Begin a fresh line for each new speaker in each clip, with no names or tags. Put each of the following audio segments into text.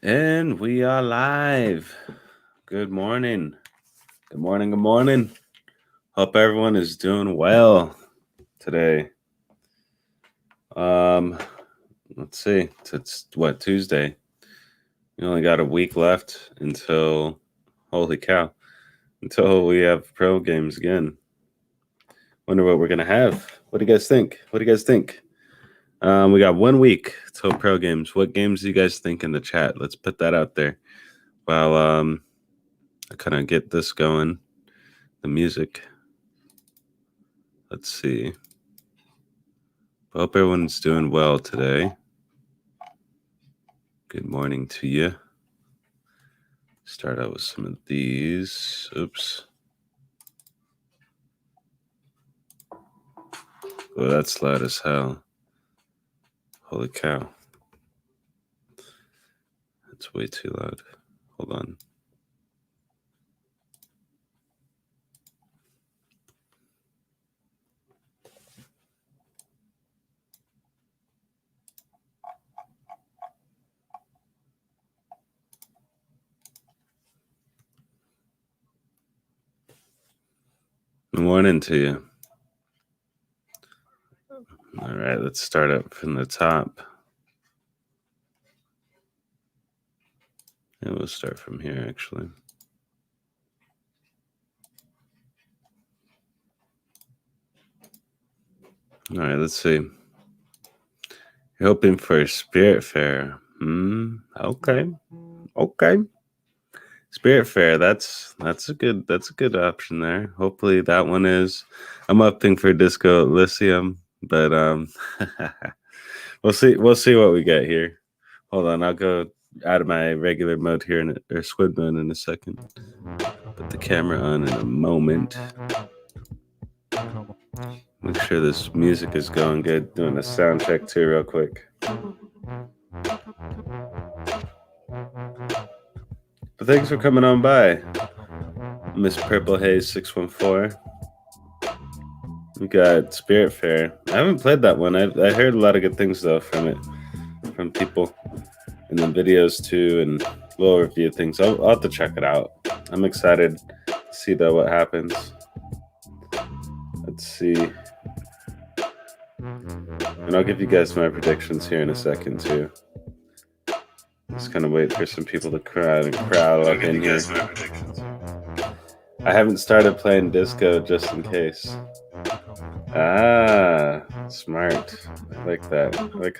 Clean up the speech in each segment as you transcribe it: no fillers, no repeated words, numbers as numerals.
And we are live. Good morning. Good morning. Good morning. Hope everyone is doing well today. Let's see. It's what, Tuesday? We only got a week left until, holy cow, until we have pro games again. Wonder what we're gonna have. What do you guys think? We got 1 week till pro games. What games do you guys think in the chat? Let's put that out there. While I kind of get this going, the music. Let's see. Hope everyone's doing well today. Good morning to you. Start out with some of these. Oops. Oh, that's loud as hell. Holy cow. That's way too loud. Hold on. Good morning to you. All right, let's start up from the top. And we'll start from here, actually. All right, let's see. You're hoping for Spirit Fair. Okay. Spirit Fair, that's a good option there. Hopefully that one is. I'm opting for Disco Elysium, but we'll see what we get here. Hold on, I'll go out of my regular mode here or squid mode in a second. Put the camera on in a moment. Make sure this music is going good. Doing a sound check too real quick. But thanks for coming on by, Miss Purple Haze 614. We got Spirit Fair. I haven't played that one. I heard a lot of good things though from it, from people in the videos too, and we'll review things. I'll have to check it out. I'm excited to see though what happens. Let's see. And I'll give you guys my predictions here in a second too. Just kind of wait for some people to crowd up in here. I haven't started playing disco just in case. Ah, smart. I like that.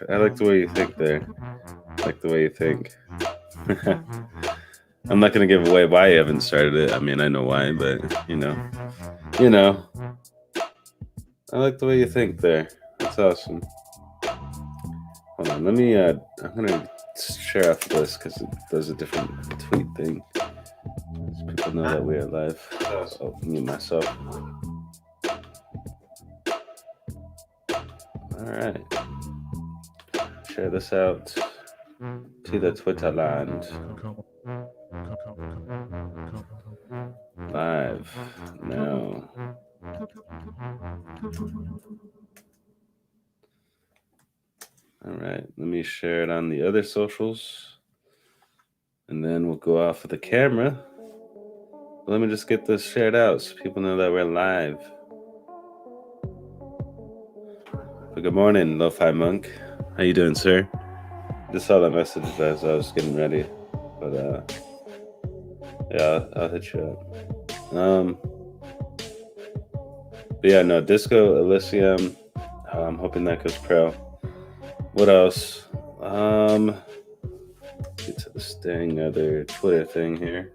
I like the way you think there. I like the way you think. I'm not gonna give away why you haven't started it. I mean, I know why, but you know. I like the way you think there. That's awesome. Hold on, let me. I'm gonna share off this because it does a different tweet thing. So people know that we are live. I'll mute myself. All right. Share this out to the Twitter land. Live now. All right, let me share it on the other socials, and then we'll go off of the camera. But let me just get this shared out so people know that we're live. But good morning, Lo-Fi Monk. How you doing, sir? Just saw that message as I was getting ready, but yeah, I'll hit you up. But yeah, no, Disco Elysium. I'm hoping that goes pro. What else? Get to this dang other Twitter thing here.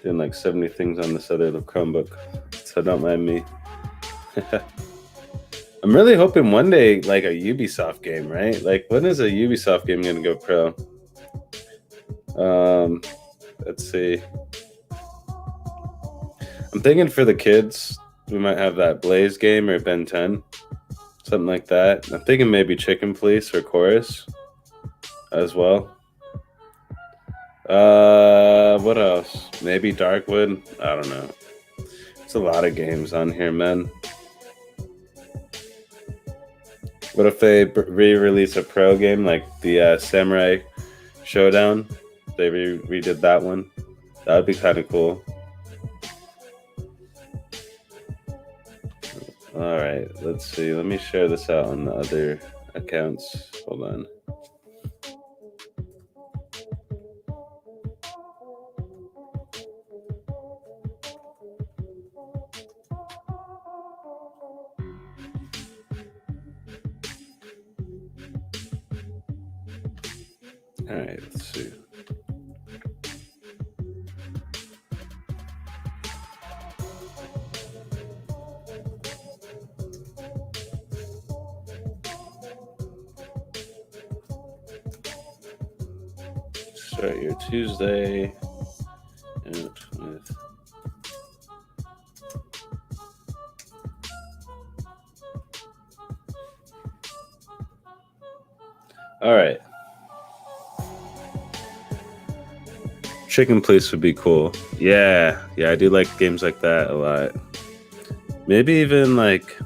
Doing like 70 things on this other little Chromebook, so don't mind me. I'm really hoping one day, like a Ubisoft game, right? Like, when is a Ubisoft game gonna go pro? Let's see. I'm thinking for the kids, we might have that Blaze game or Ben 10. Something like that. I'm thinking maybe Chicken Police or Chorus as well. What else? Maybe Darkwood? I don't know. It's a lot of games on here, man. What if they re-release a pro game like the Samurai Showdown? They redid that one. That would be kind of cool. All right, let's see. Let me share this out on the other accounts. Hold on. All right, let's see. Start your Tuesday with all right. Chicken Police would be cool. Yeah, I do like games like that a lot. Maybe even like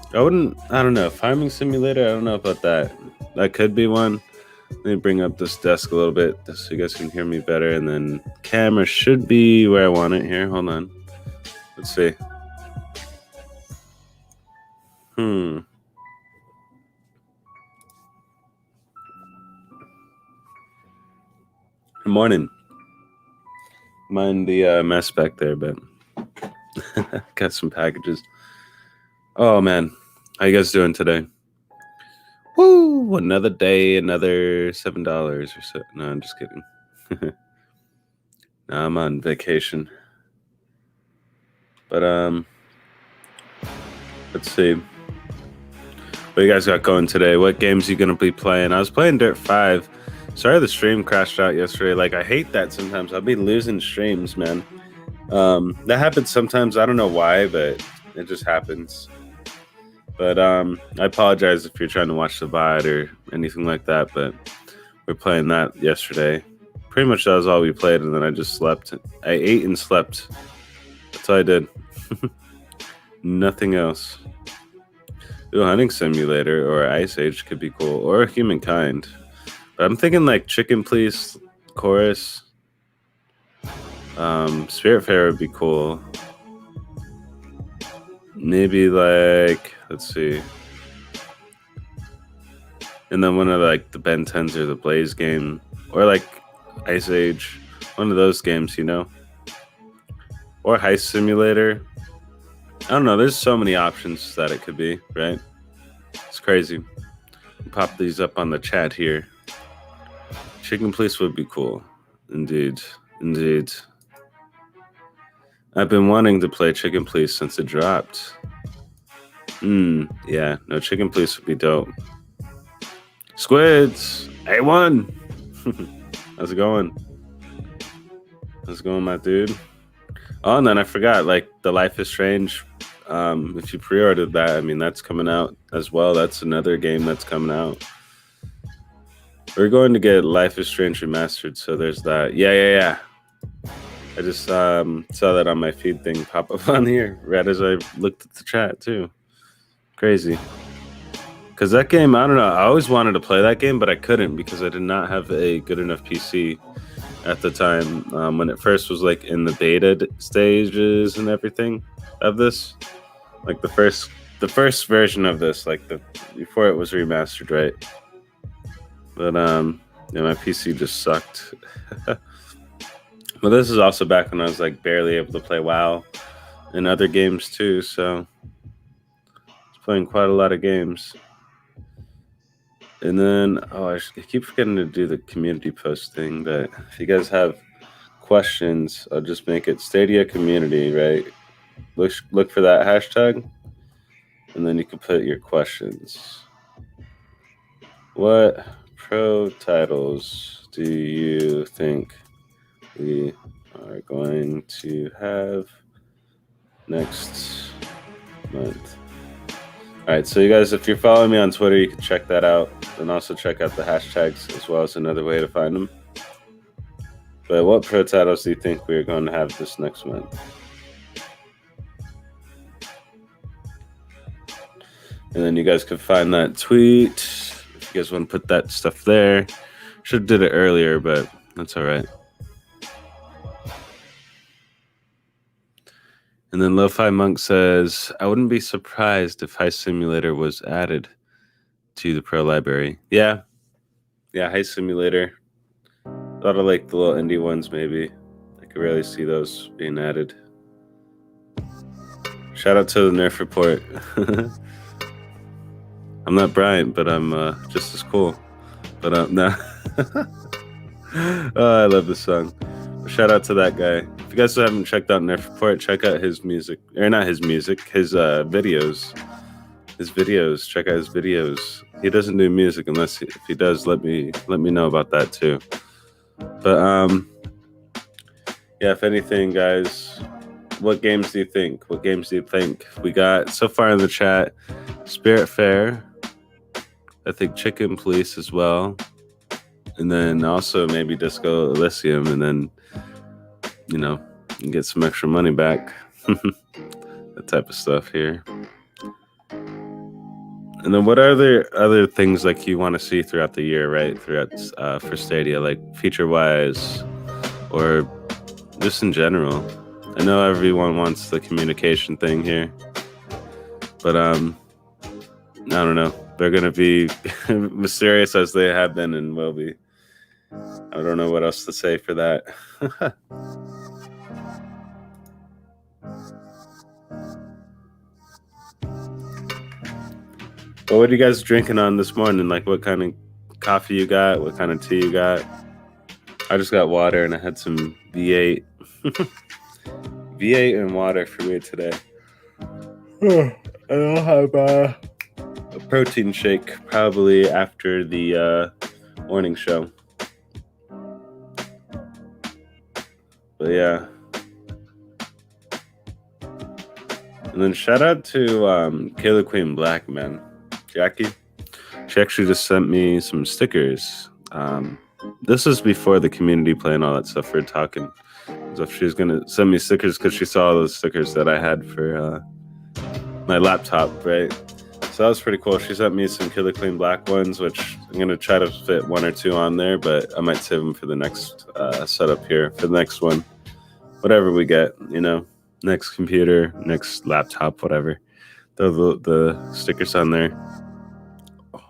I don't know, Farming Simulator, I don't know about that. That could be one. Let me bring up this desk a little bit so you guys can hear me better, and then camera should be where I want it here. Hold on. Let's see. Good morning. Mind the mess back there, but got some packages. Oh man, how you guys doing today? Woo! Another day, another $7 or so. No, I'm just kidding. No, I'm on vacation. But let's see. What you guys got going today? What games you gonna be playing? I was playing Dirt 5. Sorry the stream crashed out yesterday. Like, I hate that sometimes. I'll be losing streams, man. That happens sometimes. I don't know why, but it just happens. But I apologize if you're trying to watch the VOD or anything like that, but we're playing that yesterday. Pretty much that was all we played, and then I just slept. I ate and slept. That's all I did. Nothing else. Ooh, Hunting Simulator or Ice Age could be cool, or Humankind. But I'm thinking like Chicken Police, Chorus, Spiritfarer would be cool. Maybe like, let's see. And then one of like the Ben 10s or the Blaze game, or like Ice Age, one of those games, you know? Or Heist Simulator. I don't know, there's so many options that it could be, right? It's crazy. Pop these up on the chat here. Chicken Police would be cool. Indeed. I've been wanting to play Chicken Police since it dropped. Yeah, no, Chicken Police would be dope. SQUiDzzz! A1! How's it going? How's it going, my dude? Oh, and then I forgot, like, the Life is Strange. If you pre-ordered that, I mean, that's coming out as well. That's another game that's coming out. We're going to get Life is Strange Remastered, so there's that. Yeah. I just saw that on my feed thing pop up on here right as I looked at the chat too. Crazy. Because that game, I don't know, I always wanted to play that game, but I couldn't because I did not have a good enough PC at the time when it first was like in the beta stages and everything of this. Like the first version of this, like before it was remastered, right? But yeah, my PC just sucked. But this is also back when I was like barely able to play WoW and other games too, so I was playing quite a lot of games. And then, I keep forgetting to do the community post thing, but if you guys have questions, I'll just make it Stadia community, right? Look for that hashtag, and then you can put your questions. What pro titles do you think we are going to have next month? All right, so you guys, if you're following me on Twitter, you can check that out, and also check out the hashtags as well as another way to find them. But what pro titles do you think we're going to have this next month? And then you guys can find that tweet if you guys want to put that stuff there. Should have did it earlier, but that's all right. And then Lo-Fi Monk says, I wouldn't be surprised if Heist Simulator was added to the Pro library. Yeah, Heist Simulator. A lot of like the little indie ones, maybe. I could really see those being added. Shout out to the Nerf Report. I'm not Bryant, but I'm just as cool. But no. Oh, I love this song. Shout out to that guy. If you guys haven't checked out Nerf Report, check out his music. Or not his music, his videos. His videos. Check out his videos. He doesn't do music unless if he does, let me know about that too. But yeah, if anything, guys, what games do you think? What games do you think? We got so far in the chat, Spirit Fair, I think Chicken Police as well, and then also maybe Disco Elysium, and then you know, you get some extra money back. That type of stuff here. And then what are there other things like you want to see throughout the year, right? Throughout for Stadia, like feature-wise, or just in general. I know everyone wants the communication thing here, but I don't know. They're gonna be mysterious as they have been and will be. I don't know what else to say for that. Well, what are you guys drinking on this morning? Like, what kind of coffee you got? What kind of tea you got? I just got water and I had some V8. V8 and water for me today. And I'll have a protein shake probably after the morning show. But yeah. And then shout out to Kayla Queen Black, man. Jackie. She actually just sent me some stickers. This is before the community play and all that stuff we're talking. So she was going to send me stickers because she saw those stickers that I had for my laptop, right? So that was pretty cool. She sent me some Killer Queen Black ones, which I'm going to try to fit one or two on there, but I might save them for the next setup here, for the next one. Whatever we get, you know, next computer, next laptop, whatever. Throw the stickers on there.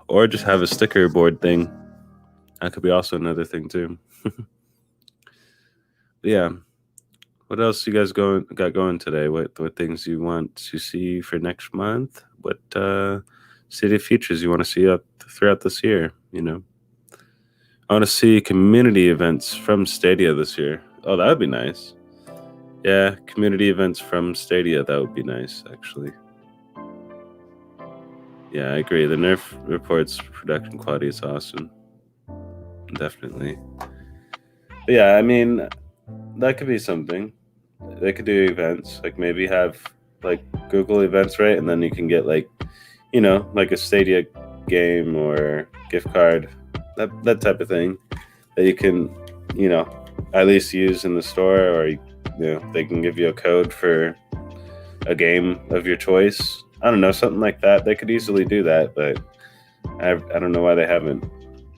Or just have a sticker board thing. That could be also another thing too. Yeah. What else you guys got going today? What things you want to see for next month? What city features you want to see up throughout this year? You know, I want to see community events from Stadia this year. Oh, that would be nice. Yeah, community events from Stadia. That would be nice, actually. Yeah, I agree. The Nerf Report's production quality is awesome. Definitely. But yeah, I mean, that could be something. They could do events, like maybe have like Google events, right? And then you can get like, you know, like a Stadia game or gift card, that type of thing that you can, you know, at least use in the store, or, you know, they can give you a code for a game of your choice. I don't know, something like that. They could easily do that, but I don't know why they haven't.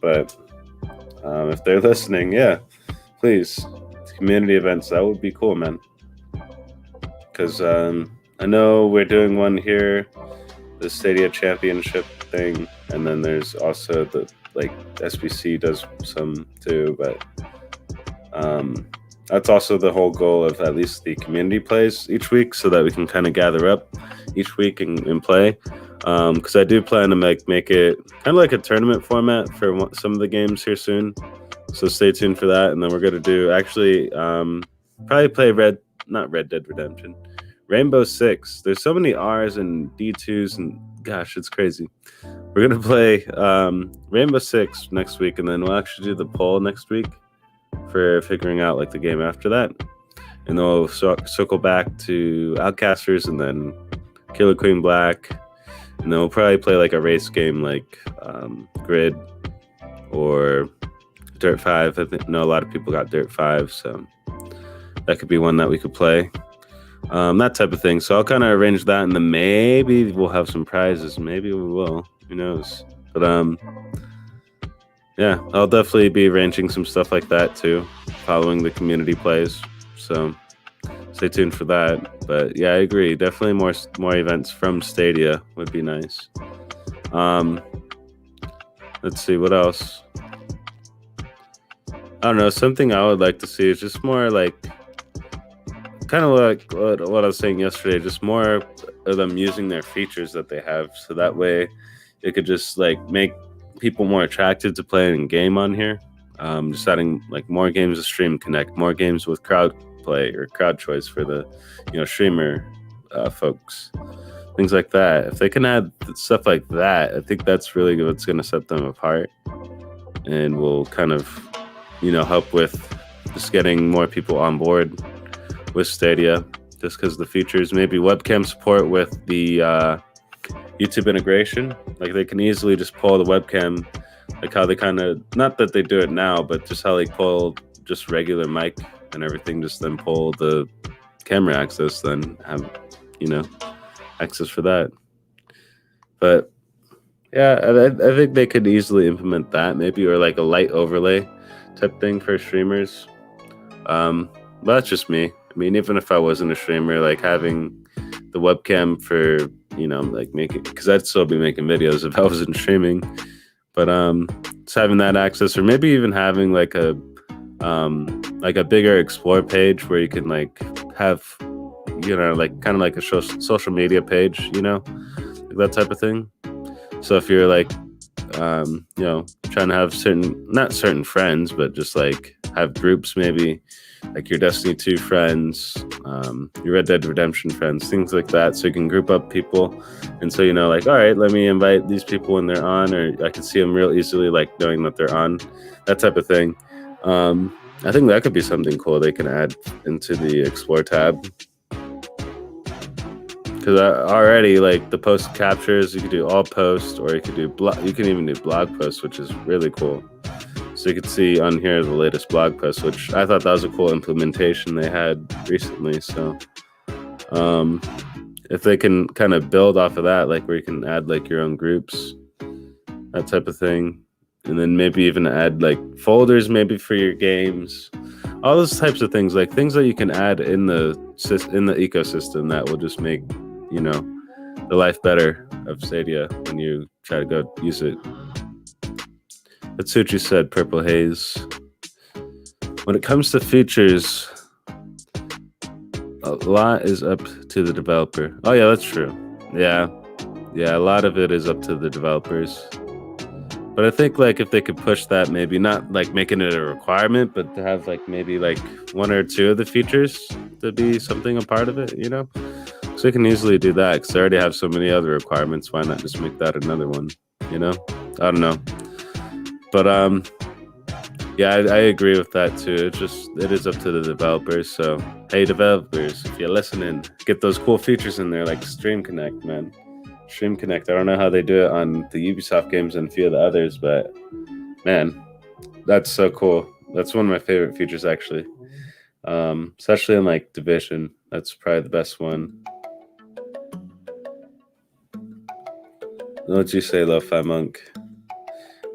But if they're listening, yeah, please, community events, that would be cool, man. Because I know we're doing one here, the Stadia Championship thing, and then there's also the, like, SBC does some too, but that's also the whole goal of at least the community plays each week, so that we can kind of gather up each week and play. Because I do plan to make it kind of like a tournament format for some of the games here soon. So stay tuned for that. And then we're going to do, actually, probably play not Red Dead Redemption, Rainbow Six. There's so many R's and D2s, and gosh, it's crazy. We're going to play Rainbow Six next week, and then we'll actually do the poll next week for figuring out like the game after that. And then we'll circle back to Outcasters, and then Killer Queen Black, and then we'll probably play like a race game like Grid or Dirt 5. I know a lot of people got Dirt 5, so that could be one that we could play. That type of thing. So I'll kind of arrange that, and then maybe we'll have some prizes. Maybe we will. Who knows? But yeah, I'll definitely be arranging some stuff like that too, following the community plays. So stay tuned for that. But yeah, I agree. Definitely more events from Stadia would be nice. Let's see what else. I don't know. Something I would like to see is just more like, kind of like what I was saying yesterday. Just more of them using their features that they have, so that way it could just like make people more attracted to playing a game on here. Just adding like more games to stream connect, more games with crowd play or crowd choice for the streamer folks, things like that. If they can add stuff like that, I think that's really what's going to set them apart, and will kind of help with just getting more people on board with Stadia, just because the features, maybe webcam support with the YouTube integration. Like they can easily just pull the webcam, like how they kind of, not that they do it now, but just how they pull just regular mic and everything, just then pull the camera access, then have access for that. But yeah, I think they could easily implement that, maybe, or like a light overlay type thing for streamers. But that's just me. I mean, even if I wasn't a streamer, like having the webcam for like making, because I'd still be making videos if I wasn't streaming. But just having that access, or maybe even having like a bigger explore page where you can like have like kind of like a social media page, like that type of thing. So if you're like trying to have not certain friends, but just like have groups, maybe like your Destiny 2 friends, your Red Dead Redemption friends, things like that, so you can group up people. And so like, all right, let me invite these people when they're on, or I can see them real easily, like knowing that they're on, that type of thing. I think that could be something cool they can add into the Explore tab. Because already, like the post captures, you could do all posts, or you could do you can even do blog posts, which is really cool. So you could see on here the latest blog post, which I thought that was a cool implementation they had recently. So if they can kind of build off of that, like where you can add like your own groups, that type of thing, and then maybe even add like folders maybe for your games, all those types of things, like things that you can add in the ecosystem that will just make the life better of Stadia when you try to go use it. That's what you said, Purple Haze. When it comes to features, a lot is up to the developer. Oh yeah, that's true. Yeah, a lot of it is up to the developers. But I think like if they could push that, maybe not like making it a requirement, but to have like maybe like one or two of the features to be something a part of it, So you can easily do that, because they already have so many other requirements. Why not just make that another one? I don't know. But yeah, I agree with that too. It is up to the developers. So hey, developers, if you're listening, get those cool features in there, like Stream Connect, man. Stream Connect. I don't know how they do it on the Ubisoft games and a few of the others, but man, that's so cool. That's one of my favorite features, actually. Especially in like Division. That's probably the best one. What'd you say, Lo-Fi Monk?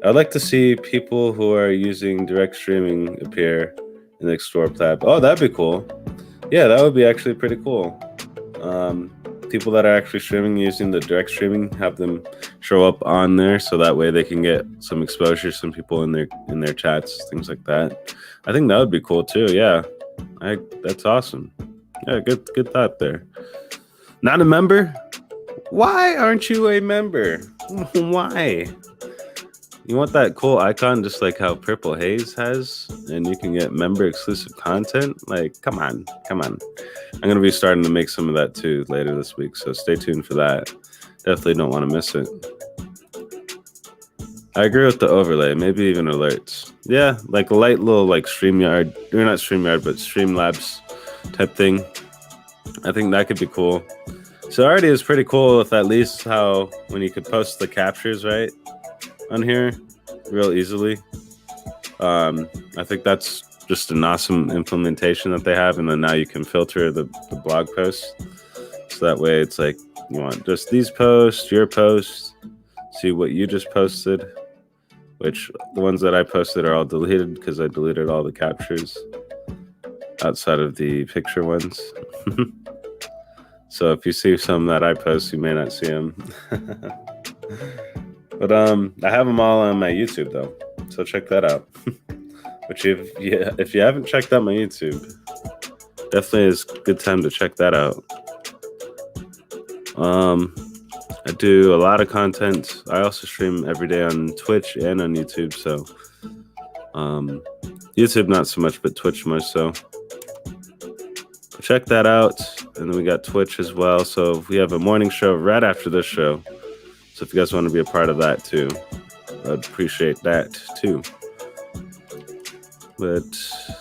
I'd like to see people who are using direct streaming appear in the Explore tab. Oh, that'd be cool. Yeah, that would be actually pretty cool. People that are actually streaming using the direct streaming, have them show up on there, so that way they can get some exposure, some people in their chats, things like that. I think that would be cool too. Yeah, that's awesome. Yeah, good thought there. Not a member? Why aren't you a member? Why? You want that cool icon just like how Purple Haze has, and you can get member exclusive content? Like, come on. I'm going to be starting to make some of that too later this week, so stay tuned for that. Definitely don't want to miss it. I agree with the overlay, maybe even alerts. Yeah, like a light little like StreamYard, or not StreamYard, but Streamlabs type thing. I think that could be cool. So already is pretty cool with at least how when you could post the captures, right, on here real easily. I think that's just an awesome implementation that they have, and then now you can filter the blog posts, so that way it's like you want just these posts, your posts, see what you just posted, which the ones that I posted are all deleted because I deleted all the captures outside of the picture ones. So if you see some that I post, you may not see them. But I have them all on my YouTube though, so check that out. Which if you haven't checked out my YouTube, definitely is a good time to check that out. I do a lot of content. I also stream every day on Twitch and on YouTube, so YouTube not so much, but Twitch more so. Check that out. And then we got Twitch as well. So we have a morning show right after this show. So if you guys want to be a part of that too, I'd appreciate that too. But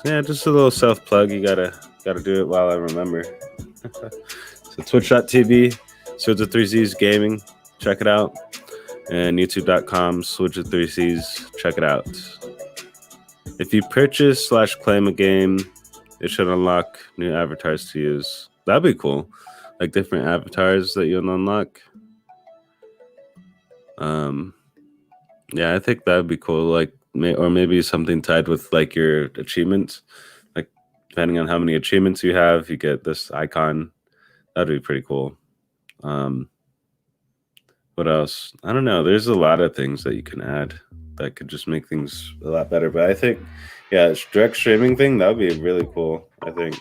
yeah, just a little self plug. You gotta do it while I remember. So twitch.tv, SQUIDZZGAMING, check it out. And youtube.com, SQUIDZZZ, check it out. If you purchase / claim a game, it should unlock new avatars to use. That'd be cool. Like different avatars that you'll unlock. Yeah, I think that'd be cool. Like, or maybe something tied with like your achievements. Like, depending on how many achievements you have, you get this icon. That'd be pretty cool. What else? I don't know. There's a lot of things that you can add that could just make things a lot better. But I think, yeah, direct streaming thing, that would be really cool, I think.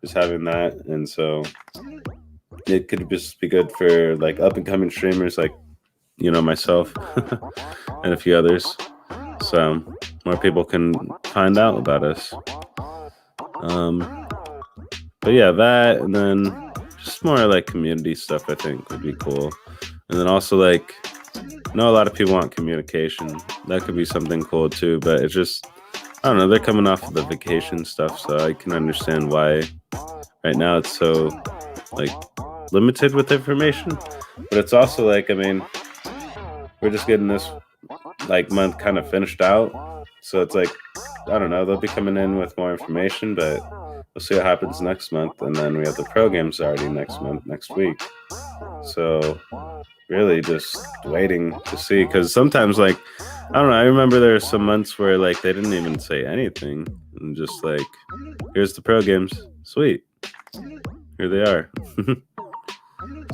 Just having that. And so it could just be good for like up and coming streamers like, you know, myself and a few others. So more people can find out about us. But yeah, that, and then just more like community stuff, I think would be cool. And then also like, I know a lot of people want communication. That could be something cool too, but it's just, I don't know, they're coming off of the vacation stuff, so I can understand why right now it's so like limited with information. But it's also like, I mean, we're just getting this like month kind of finished out. So it's like, I don't know, they'll be coming in with more information, but we'll see what happens next month. And then we have the pro games already next week. So really just waiting to see, because sometimes like, I don't know, I remember there were some months where like they didn't even say anything and just like, here's the pro games, sweet, here they are.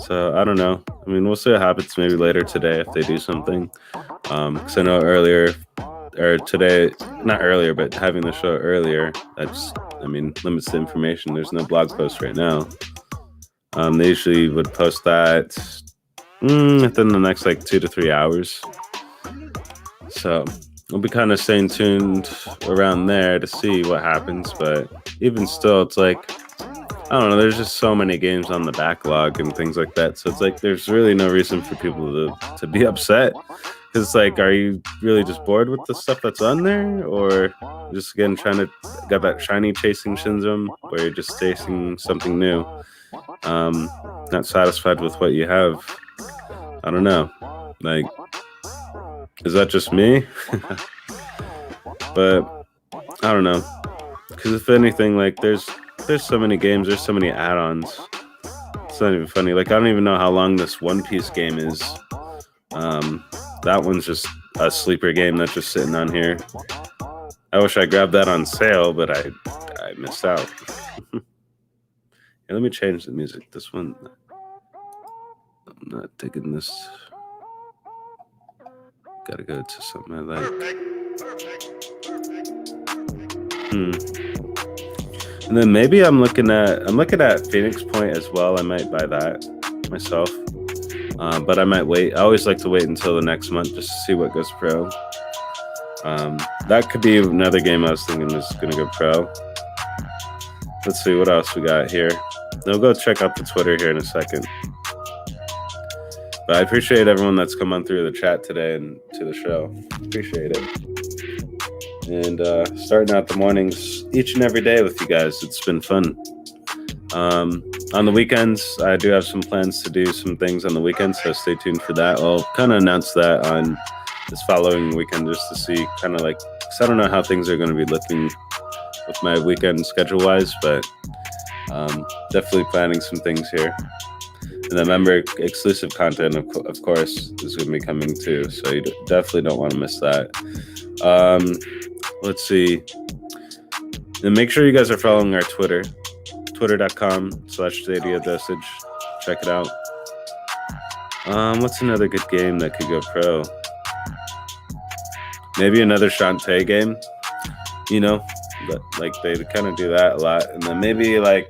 So I don't know, I mean, we'll see what happens maybe later today if they do something, because I know earlier, or today, not earlier, but having the show earlier, that's, I mean, limits the information. There's no blog post right now. They usually would post that within the next like 2 to 3 hours. So we'll be kind of staying tuned around there to see what happens. But even still, it's like, I don't know, there's just so many games on the backlog and things like that. So it's like, there's really no reason for people to be upset. Because it's like, are you really just bored with the stuff that's on there? Or just, again, trying to got that shiny chasing syndrome where you're just chasing something new? Not satisfied with what you have. I don't know. Like, is that just me? But I don't know. Because if anything, like, there's so many games, there's so many add-ons. It's not even funny. Like, I don't even know how long this One Piece game is. That one's just a sleeper game that's just sitting on here. I wish I grabbed that on sale, but I missed out. Yeah, let me change the music. This one, I'm not digging this. Gotta go to something I like. And then maybe I'm looking at Phoenix Point as well. I might buy that myself. But I might wait. I always like to wait until the next month just to see what goes pro. That could be another game I was thinking is going to go pro. Let's see what else we got here. I'll go check out the Twitter here in a second. But I appreciate everyone that's come on through the chat today and to the show. Appreciate it. And starting out the mornings each and every day with you guys. It's been fun. On the weekends, I do have some plans to do some things on the weekends, so stay tuned for that. I'll kind of announce that on this following weekend just to see kind of like, because I don't know how things are going to be looking with my weekend schedule-wise, but definitely planning some things here. And And the member exclusive content, of course, is going to be coming too. So you definitely don't want to miss that. Let's see. And make sure you guys are following our Twitter, twitter.com/StadiaDosage. Check it out. What's another good game that could go pro? Maybe another Shantae game, you know, but like they kind of do that a lot. And then maybe like,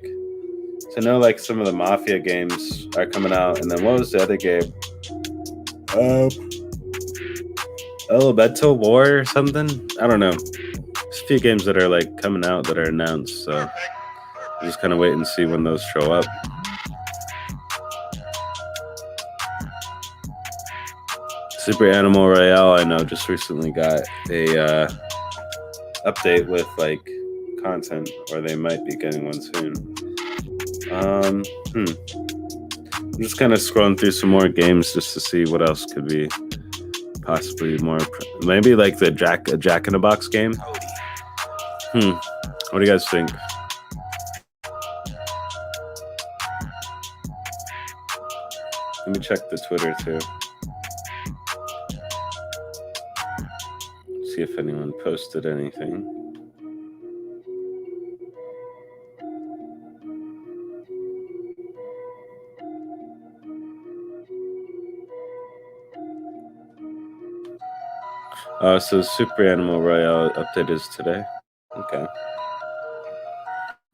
to know like some of the Mafia games are coming out. And then what was the other game? Elemental War or something? I don't know. There's a few games that are like coming out that are announced. So I'll just kind of wait and see when those show up. Super Animal Royale, I know, just recently got a update with like content, or they might be getting one soon. I'm just kind of scrolling through some more games just to see what else could be possibly more. Maybe like the Jack in the Box game. What do you guys think? Let me check the Twitter too. See if anyone posted anything. So Super Animal Royale update is today. Okay.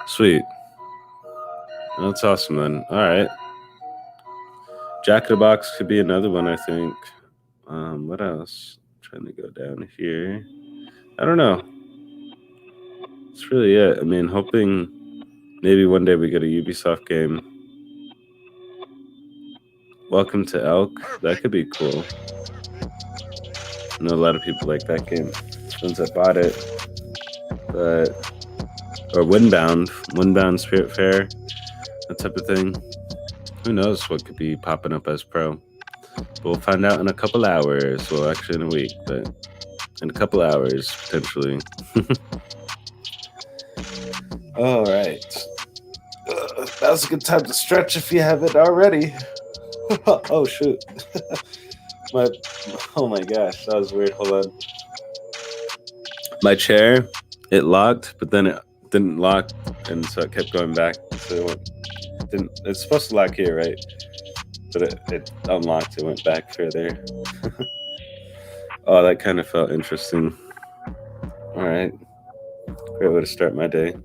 Sweet. That's awesome then. All right. Jack in the Box could be another one, I think. What else? Trying to go down here. I don't know. That's really it. I mean, hoping maybe one day we get a Ubisoft game. Welcome to Elk. That could be cool. I know a lot of people like that game. Ones that bought it. Or Windbound Spirit Fair, that type of thing. Who knows what could be popping up as pro? But we'll find out in a couple hours. Well, actually in a week, but in a couple hours, potentially. All right. That was a good time to stretch if you haven't already. Oh, shoot. Oh my gosh, that was weird. Hold on. My chair, it locked, but then it didn't lock, and so it kept going back. So it's supposed to lock here, right? But it unlocked, it went back further. Oh, that kind of felt interesting. All right. Great way to start my day.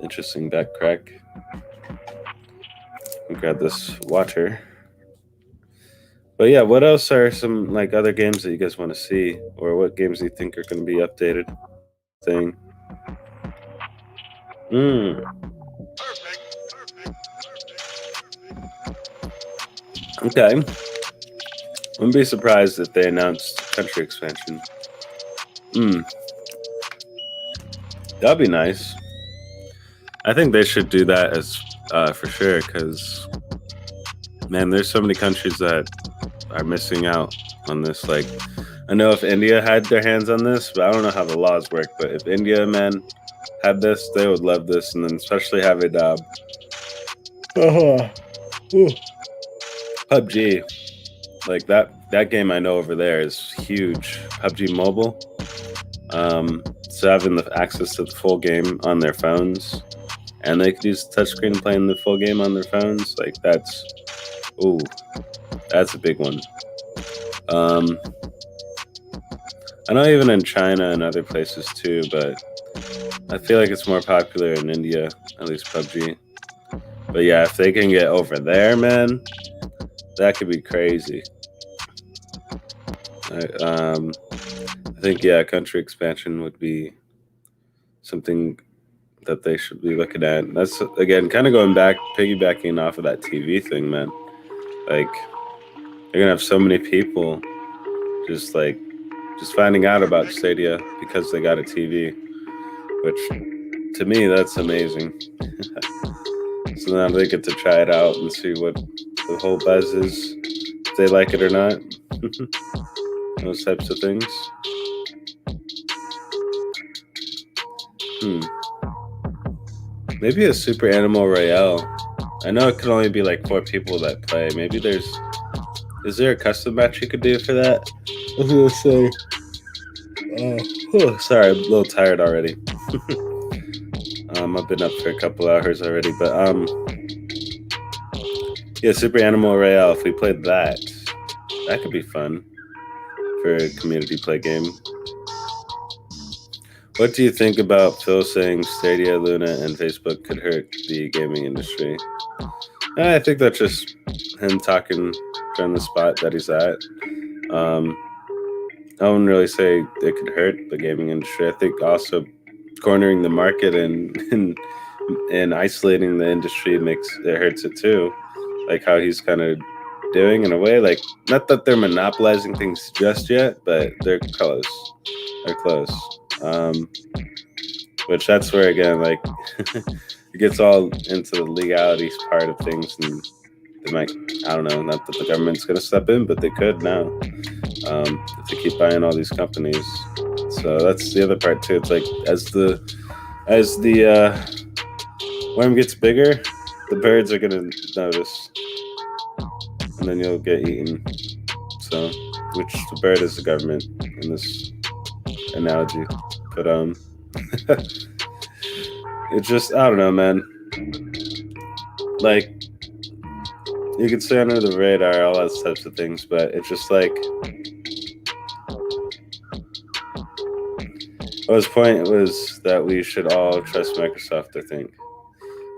Interesting back crack. I'll grab this water. But yeah, what else are some like other games that you guys want to see, or what games do you think are going to be updated? Thing. Okay. Wouldn't be surprised if they announced country expansion. That'd be nice. I think they should do that as for sure, because man, there's so many countries that are missing out on this. Like, I know if India had their hands on this, but I don't know how the laws work. But if India, man, had this, they would love this, and then especially have it PUBG, like that game I know over there is huge. PUBG Mobile. So having the access to the full game on their phones, and they could use the touchscreen playing the full game on their phones, like that's a big one. I know even in China and other places too, but I feel like it's more popular in India, at least PUBG. But yeah, if they can get over there, man, that could be crazy. I think, yeah, country expansion would be something that they should be looking at. That's, again, kind of going back, piggybacking off of that TV thing, man. Like, they're going to have so many people just finding out about Stadia because they got a TV, which, to me, that's amazing. So now they get to try it out and see what the whole buzz is, if they like it or not. Those types of things. Maybe a Super Animal Royale I know it could only be like 4 people that play. Maybe is there a custom match you could do for that? I was gonna say. Sorry, I'm a little tired already. I've been up for a couple hours already, but yeah, Super Animal Royale. If we played that could be fun for a community play game. What do you think about Phil saying Stadia, Luna, and Facebook could hurt the gaming industry? I think that's just him talking from the spot that he's at. I wouldn't really say it could hurt the gaming industry. I think also cornering the market and isolating the industry hurts it too. Like how he's kind of doing in a way. Like, not that they're monopolizing things just yet, but they're close. They're close. Which that's where again, like it gets all into the legalities part of things, and they might, I don't know, not that the government's gonna step in, but they could now. If they keep buying all these companies. So that's the other part too. It's like as the worm gets bigger, the birds are gonna notice, and then you'll get eaten. So, which the bird is the government in this analogy, but it's just, I don't know, man. Like, you could stay under the radar, all those types of things, but it's just like, his point was that we should all trust Microsoft, I think.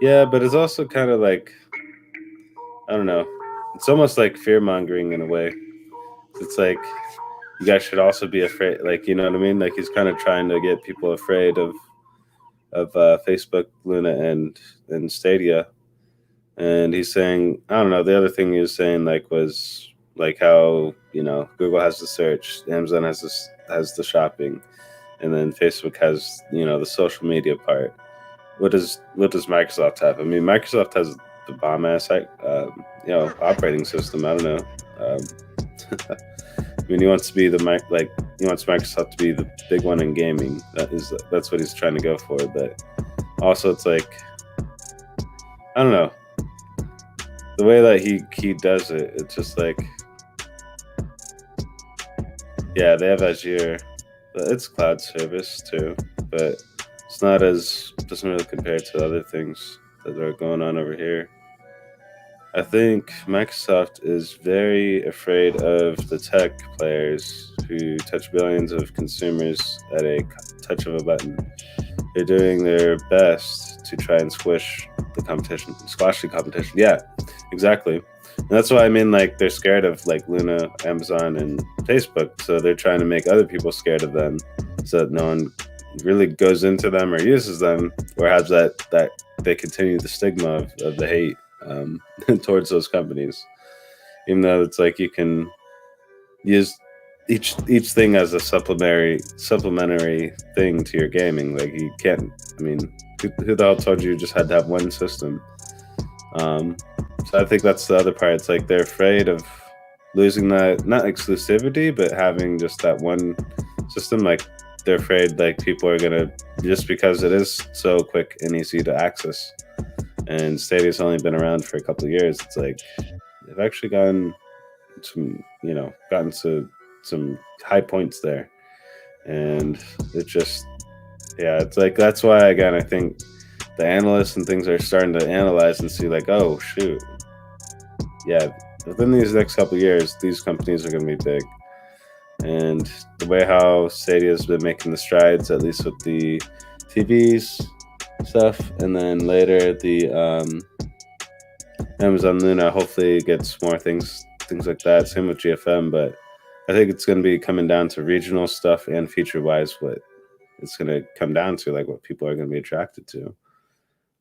Yeah, but it's also kind of like, I don't know. It's almost like fear-mongering in a way. It's like, you guys should also be afraid. Like, you know what I mean? Like, he's kind of trying to get people afraid of Facebook, Luna, and Stadia. And he's saying, I don't know. The other thing he was saying, like, was like how, you know, Google has the search, Amazon has the shopping, and then Facebook has, you know, the social media part. What does Microsoft have? I mean, Microsoft has the bomb ass, you know, operating system. I don't know. I mean, he wants Microsoft to be the big one in gaming. That's what he's trying to go for. But also, it's like, I don't know, the way that he does it. It's just like, yeah, they have Azure, but it's cloud service too. But it's doesn't really compare to other things that are going on over here. I think Microsoft is very afraid of the tech players who touch billions of consumers at a touch of a button. They're doing their best to try and squash the competition. Yeah, exactly. And that's why I mean, like, they're scared of like Luna, Amazon, and Facebook. So they're trying to make other people scared of them, so that no one really goes into them or uses them, or has that they continue the stigma of the hate towards those companies. Even though it's like you can use each thing as a supplementary thing to your gaming. Like, you can't. I mean, who the hell told you just had to have one system? So I think that's the other part. It's like they're afraid of losing that, not exclusivity, but having just that one system. Like, they're afraid like people are gonna, just because it is so quick and easy to access, and Stadia's only been around for a couple of years. It's like they've actually gotten to some high points there, and it's just, yeah, it's like, that's why again I think the analysts and things are starting to analyze and see like, oh shoot, yeah, within these next couple of years these companies are going to be big. And the way how Stadia's been making the strides, at least with the TVs stuff, and then later the Amazon Luna hopefully gets more things like that. Same with GFM, but I think it's going to be coming down to regional stuff and feature-wise what it's going to come down to, like what people are going to be attracted to.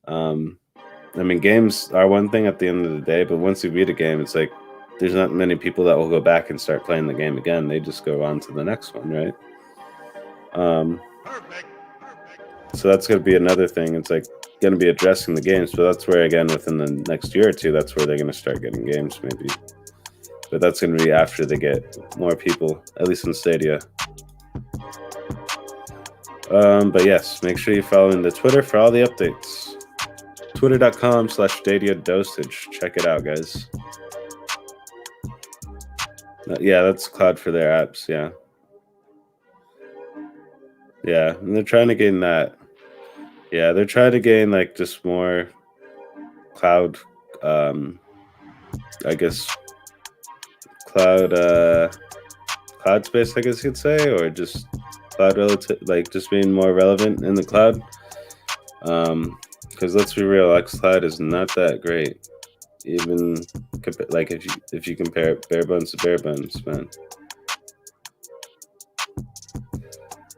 I mean, games are one thing at the end of the day, but once you beat a game, it's like there's not many people that will go back and start playing the game again. They just go on to the next one, right?
Perfect.
So that's going to be another thing. It's like going to be addressing the games, but that's where, again, within the next year or two, that's where they're going to start getting games, maybe. But that's going to be after they get more people, at least in Stadia. But yes, make sure you're following the Twitter for all the updates. Twitter.com/StadiaDosage. Check it out, guys. Yeah, that's cloud for their apps. Yeah. Yeah, and they're trying to gain that. Yeah, they're trying to gain like just more cloud, I guess cloud space, I guess you could say, or just cloud relative, like just being more relevant in the cloud. Because let's be real, xCloud is not that great. Even like if you compare bare bones to bare bones, man.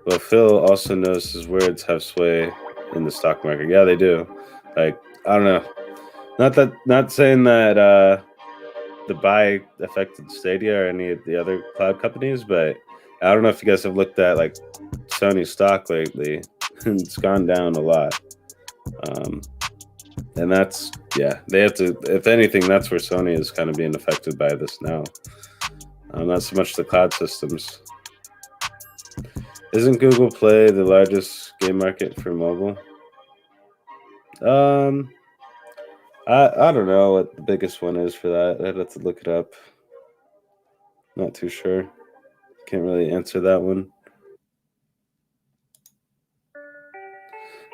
Well, Phil also knows his words have sway in the stock market. Yeah, they do. Like, I don't know. Not saying that the buy affected Stadia or any of the other cloud companies, but I don't know if you guys have looked at like Sony stock lately. It's gone down a lot. And that's, yeah, they have to, if anything, that's where Sony is kind of being affected by this now. Not so much the cloud systems. Isn't Google Play the largest game market for mobile? I don't know what the biggest one is for that. I'd have to look it up. Not too sure. Can't really answer that one.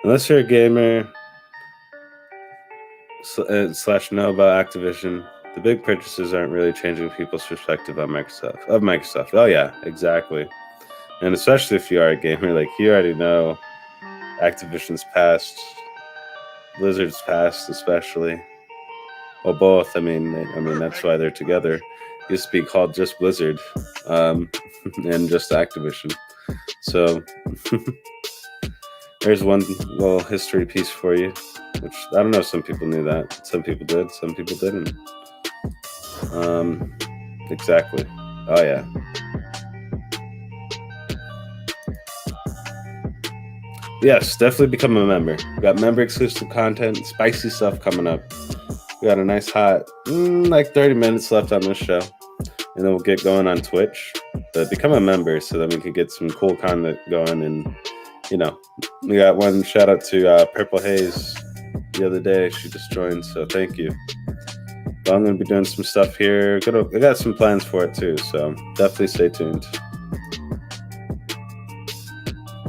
Unless you're a gamer / know about Activision, the big purchases aren't really changing people's perspective on Microsoft. Oh yeah, exactly. And especially if you are a gamer, like you already know Activision's past, Blizzard's past, especially. Well, both. I mean, that's why they're together. It used to be called just Blizzard, and just Activision. So there's one little history piece for you, which I don't know. Some people knew that. Some people did. Some people didn't. Exactly. Oh yeah. Yes, definitely become a member. We got member exclusive content, spicy stuff coming up. We got a nice hot, like 30 minutes left on this show. And then we'll get going on Twitch. But become a member so that we can get some cool content going. And, you know, we got one shout out to Purple Haze the other day. She just joined, so thank you. But I'm going to be doing some stuff here. I got some plans for it too, so definitely stay tuned.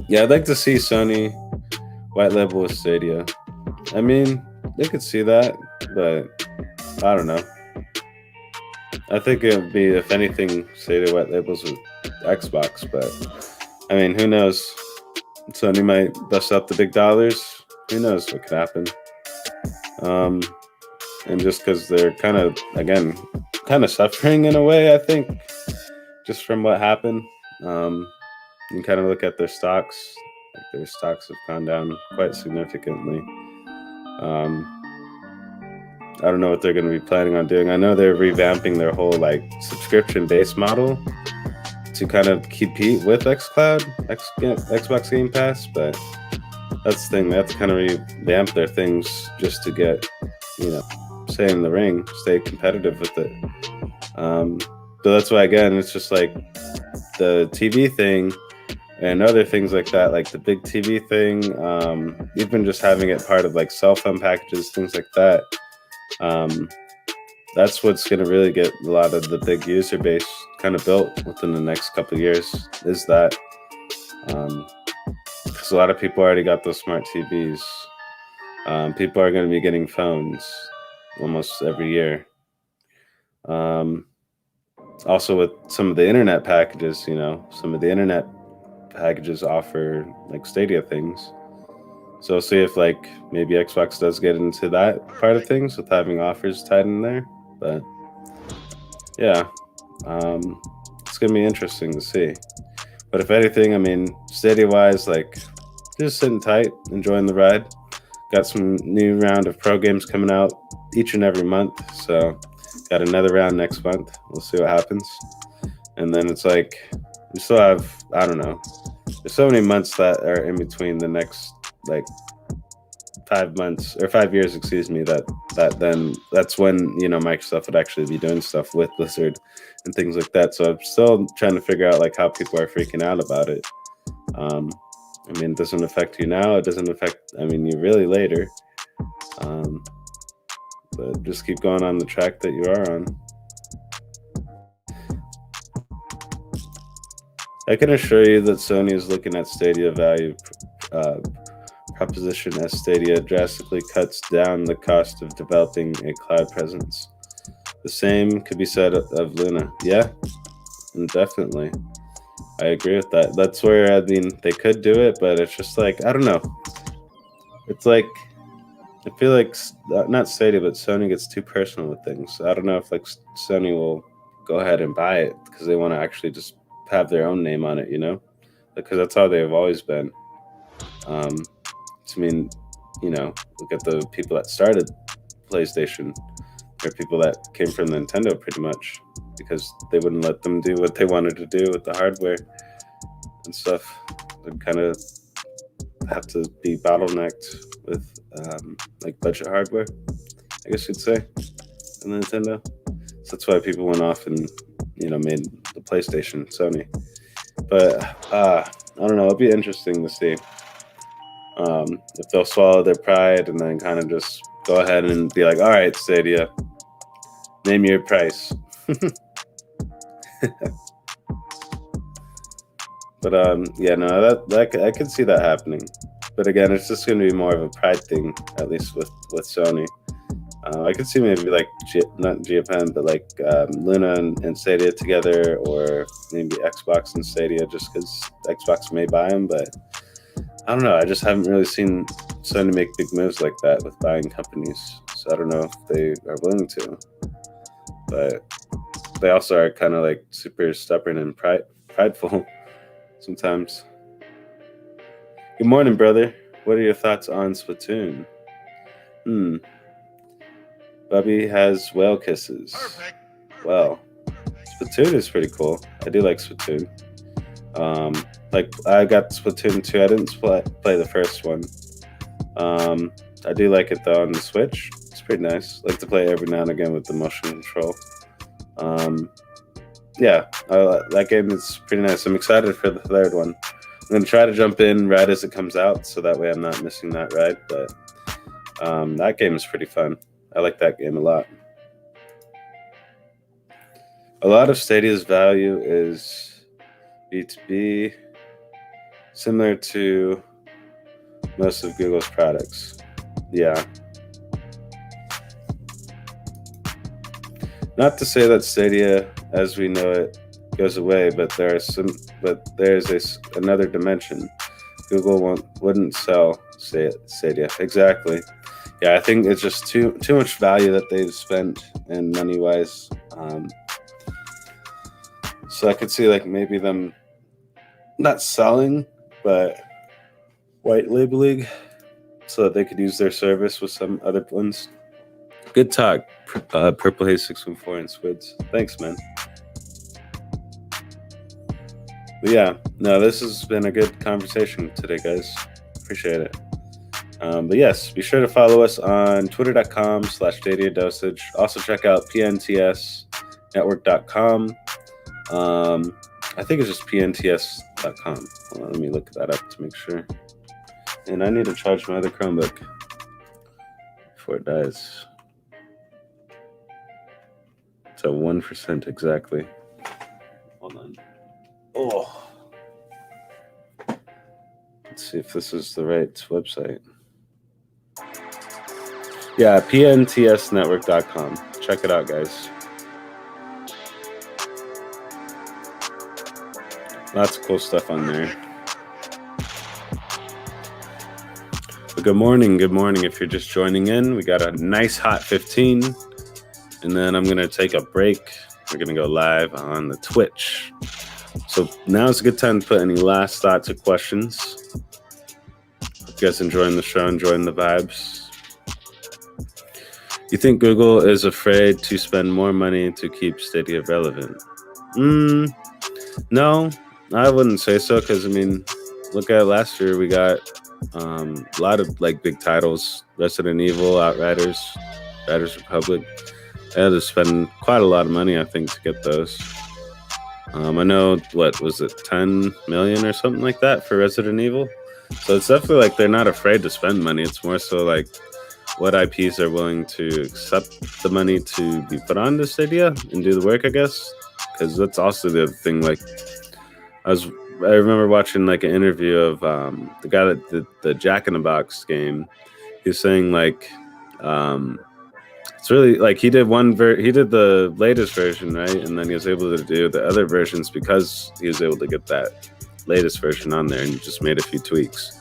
Yeah, I'd like to see Sony white label with Stadia. I mean, they could see that, but I don't know. I think it would be, if anything, Stadia white labels with Xbox, but I mean, who knows? Sony might bust out the big dollars. Who knows what could happen? And just because they're kind of suffering in a way, I think, just from what happened. You kind of look at their stocks. Like their stocks have gone down quite significantly. I don't know what they're going to be planning on doing. I know they're revamping their whole like subscription-based model to kind of compete with xCloud, Xbox Game Pass, but that's the thing. They have to kind of revamp their things just to get, stay in the ring, stay competitive with it. So that's why, again, it's just like the TV thing and other things like that, like the big TV thing, even just having it part of like cell phone packages, things like that. That's what's going to really get a lot of the big user base kind of built within the next couple of years, is that. Because a lot of people already got those smart TVs. People are going to be getting phones almost every year. Also with some of the internet packages, some of the internet packages offer like Stadia things. So see if like maybe Xbox does get into that part of things with having offers tied in there. But yeah, it's going to be interesting to see. But if anything, I mean, Stadia-wise, like just sitting tight, enjoying the ride. Got some new round of pro games coming out each and every month. So got another round next month. We'll see what happens. And then it's like, we still have, I don't know, there's so many months that are in between the next, like 5 months or 5 years, that's when, Microsoft would actually be doing stuff with Blizzard and things like that. So I'm still trying to figure out like how people are freaking out about it. I mean, it doesn't affect you now. It doesn't affect, you really later. But just keep going on the track that you are on. I can assure you that Sony is looking at Stadia value proposition as Stadia drastically cuts down the cost of developing a cloud presence. The same could be said of Luna. Yeah, definitely. I agree with that. That's where, I mean, they could do it, but it's just like, I don't know. It's like, I feel like, not Stadia, but Sony gets too personal with things. I don't know if like Sony will go ahead and buy it because they want to actually just have their own name on it, you know? Because that's how they've always been. I mean, you know, look at the people that started PlayStation. They're people that came from Nintendo pretty much because they wouldn't let them do what they wanted to do with the hardware and stuff. They'd kind of have to be bottlenecked with like budget hardware, I guess you'd say, in Nintendo. So that's why people went off and, you know, made the PlayStation, Sony. But I don't know. It'll be interesting to see if they'll swallow their pride and then kind of just go ahead and be like, all right, Stadia, name your price. But yeah, no, that I could see that happening. But again, it's just going to be more of a pride thing, at least with Sony. I could see maybe like not Japan, but like Luna and Stadia together, or maybe Xbox and Stadia, just because Xbox may buy them. But I don't know. I just haven't really seen Sony make big moves like that with buying companies. So I don't know if they are willing to. But they also are kind of like super stubborn and prideful sometimes. Good morning, brother. What are your thoughts on Splatoon? Bubby has whale kisses. Perfect. Well, Splatoon is pretty cool. I do like Splatoon. Like I got Splatoon 2. I didn't play the first one. I do like it though on the Switch. It's pretty nice. I like to play it every now and again with the motion control. Yeah, that game is pretty nice. I'm excited for the third one. I'm gonna try to jump in right as it comes out, so that way I'm not missing that ride. But that game is pretty fun. I like that game a lot. A lot of Stadia's value is B2B, similar to most of Google's products. Yeah. Not to say that Stadia, as we know it, goes away, but there's another dimension. Google wouldn't sell Stadia. Exactly. Yeah, I think it's just too much value that they've spent and money-wise. So I could see like maybe them not selling, but white labeling so that they could use their service with some other ones. Good talk, Purple Haze 614 and SQUIDZZZ. Thanks, man. But yeah, no, this has been a good conversation today, guys. Appreciate it. But yes, be sure to follow us on twitter.com/StadiaDosage. Also check out pntsnetwork.com. I think it's just pnts.com. Hold on, let me look that up to make sure. And I need to charge my other Chromebook before it dies. It's at 1% exactly. Hold on. Oh. Let's see if this is the right website. Yeah, pntsnetwork.com. Check it out, guys. Lots of cool stuff on there. But good morning. If you're just joining in, we got a nice hot 15. And then I'm going to take a break. We're going to go live on the Twitch. So now's a good time to put any last thoughts or questions. Hope you guys enjoying the show, enjoying the vibes. You think Google is afraid to spend more money to keep Stadia relevant? No, I wouldn't say so, because I mean, look at last year, we got a lot of like big titles: Resident Evil, Outriders, Riders Republic. They had to spend quite a lot of money, I think, to get those. I know, what was it, 10 million or something like that for Resident Evil? So it's definitely like they're not afraid to spend money. It's more so like, what IPs are willing to accept the money to be put on to Stadia and do the work, I guess, because that's also the other thing. Like, I remember watching like an interview of the guy that did the Jack in the Box game. He was saying like, it's really like he did the latest version, right, and then he was able to do the other versions because he was able to get that latest version on there, and he just made a few tweaks.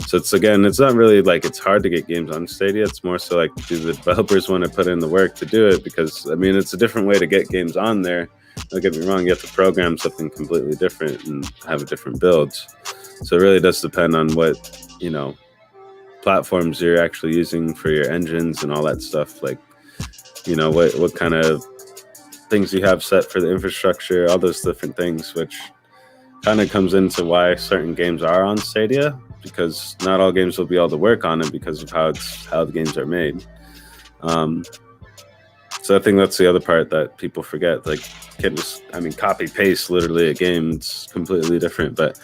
So it's not really like it's hard to get games on Stadia. It's more so like, do the developers want to put in the work to do it? Because I mean, it's a different way to get games on there. Don't get me wrong, you have to program something completely different and have different builds. So it really does depend on what, you know, platforms you're actually using for your engines and all that stuff. Like, you know, what kind of things you have set for the infrastructure, all those different things, which kind of comes into why certain games are on Stadia, because not all games will be able to work on it because of how the games are made. So I think that's the other part that people forget. Like, you can't just, I mean, copy paste literally a game. It's completely different. But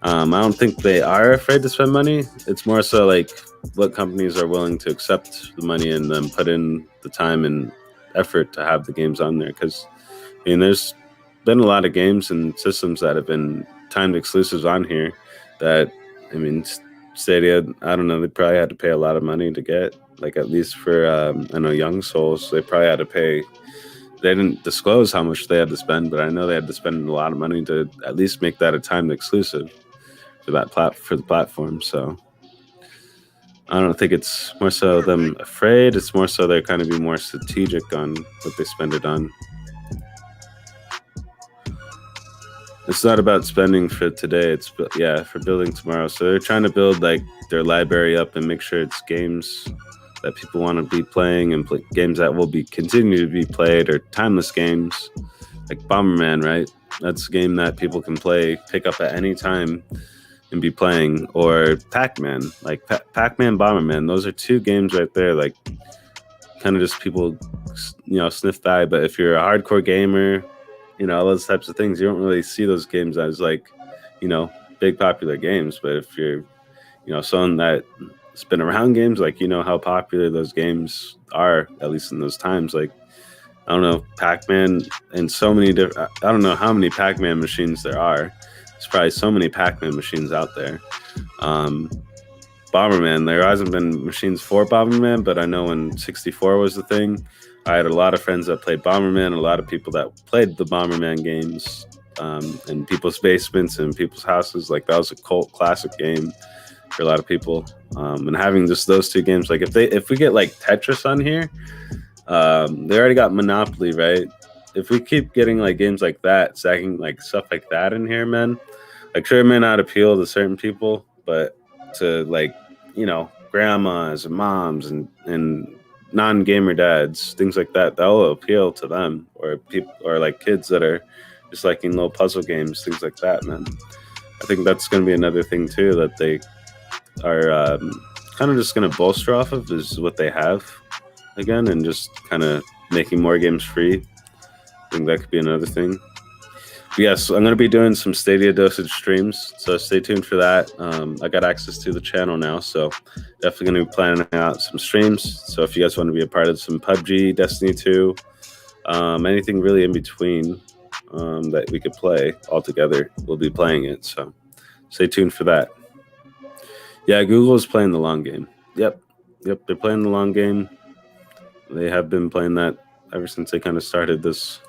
I don't think they are afraid to spend money. It's more so like what companies are willing to accept the money and then put in the time and effort to have the games on there. Because I mean, there's been a lot of games and systems that have been timed exclusives on here that, I mean, Stadia, I don't know, they probably had to pay a lot of money to get. Like, at least for, I know, Young Souls, they probably had to pay. They didn't disclose how much they had to spend, but I know they had to spend a lot of money to at least make that a timed exclusive for the platform. So I don't think it's more so them afraid. It's more so they're kind of be more strategic on what they spend it on. It's not about spending for today. It's for building tomorrow. So they're trying to build like their library up and make sure it's games that people want to be playing and games that will be continue to be played, or timeless games like Bomberman, right? That's a game that people can pick up at any time and be playing. Or Pac-Man, like Pac-Man, Bomberman. Those are two games right there, like kind of just people, you know, sniff by. But if you're a hardcore gamer, you know, all those types of things, you don't really see those games as like, you know, big popular games. But if you're, you know, someone that's been around games, like, you know how popular those games are, at least in those times. Like, I don't know, Pac-Man and so many different, I don't know how many Pac-Man machines there are. There's probably so many Pac-Man machines out there. Bomberman, there hasn't been machines for Bomberman, but I know when 64 was the thing, I had a lot of friends that played Bomberman, a lot of people that played the Bomberman games in people's basements and people's houses. Like, that was a cult classic game for a lot of people. And having just those two games, like if we get like Tetris on here, they already got Monopoly, right? If we keep getting like games like that, stacking like stuff like that in here, man, like, sure, it may not appeal to certain people, but to, like, you know, grandmas and moms and non-gamer dads, things like that, that will appeal to them, or people, or like kids that are just liking little puzzle games, things like that, man. I think that's going to be another thing too that they are kind of just going to bolster off of, is what they have again, and just kind of making more games free. I think that could be another thing. But yes, I'm going to be doing some StadiaDosage streams, so stay tuned for that. I got access to the channel now, so definitely going to be planning out some streams. So if you guys want to be a part of some PUBG, Destiny 2, anything really in between that we could play all together, we'll be playing it. So stay tuned for that. Yeah, Google is playing the long game. Yep, they're playing the long game. They have been playing that ever since they kind of started this.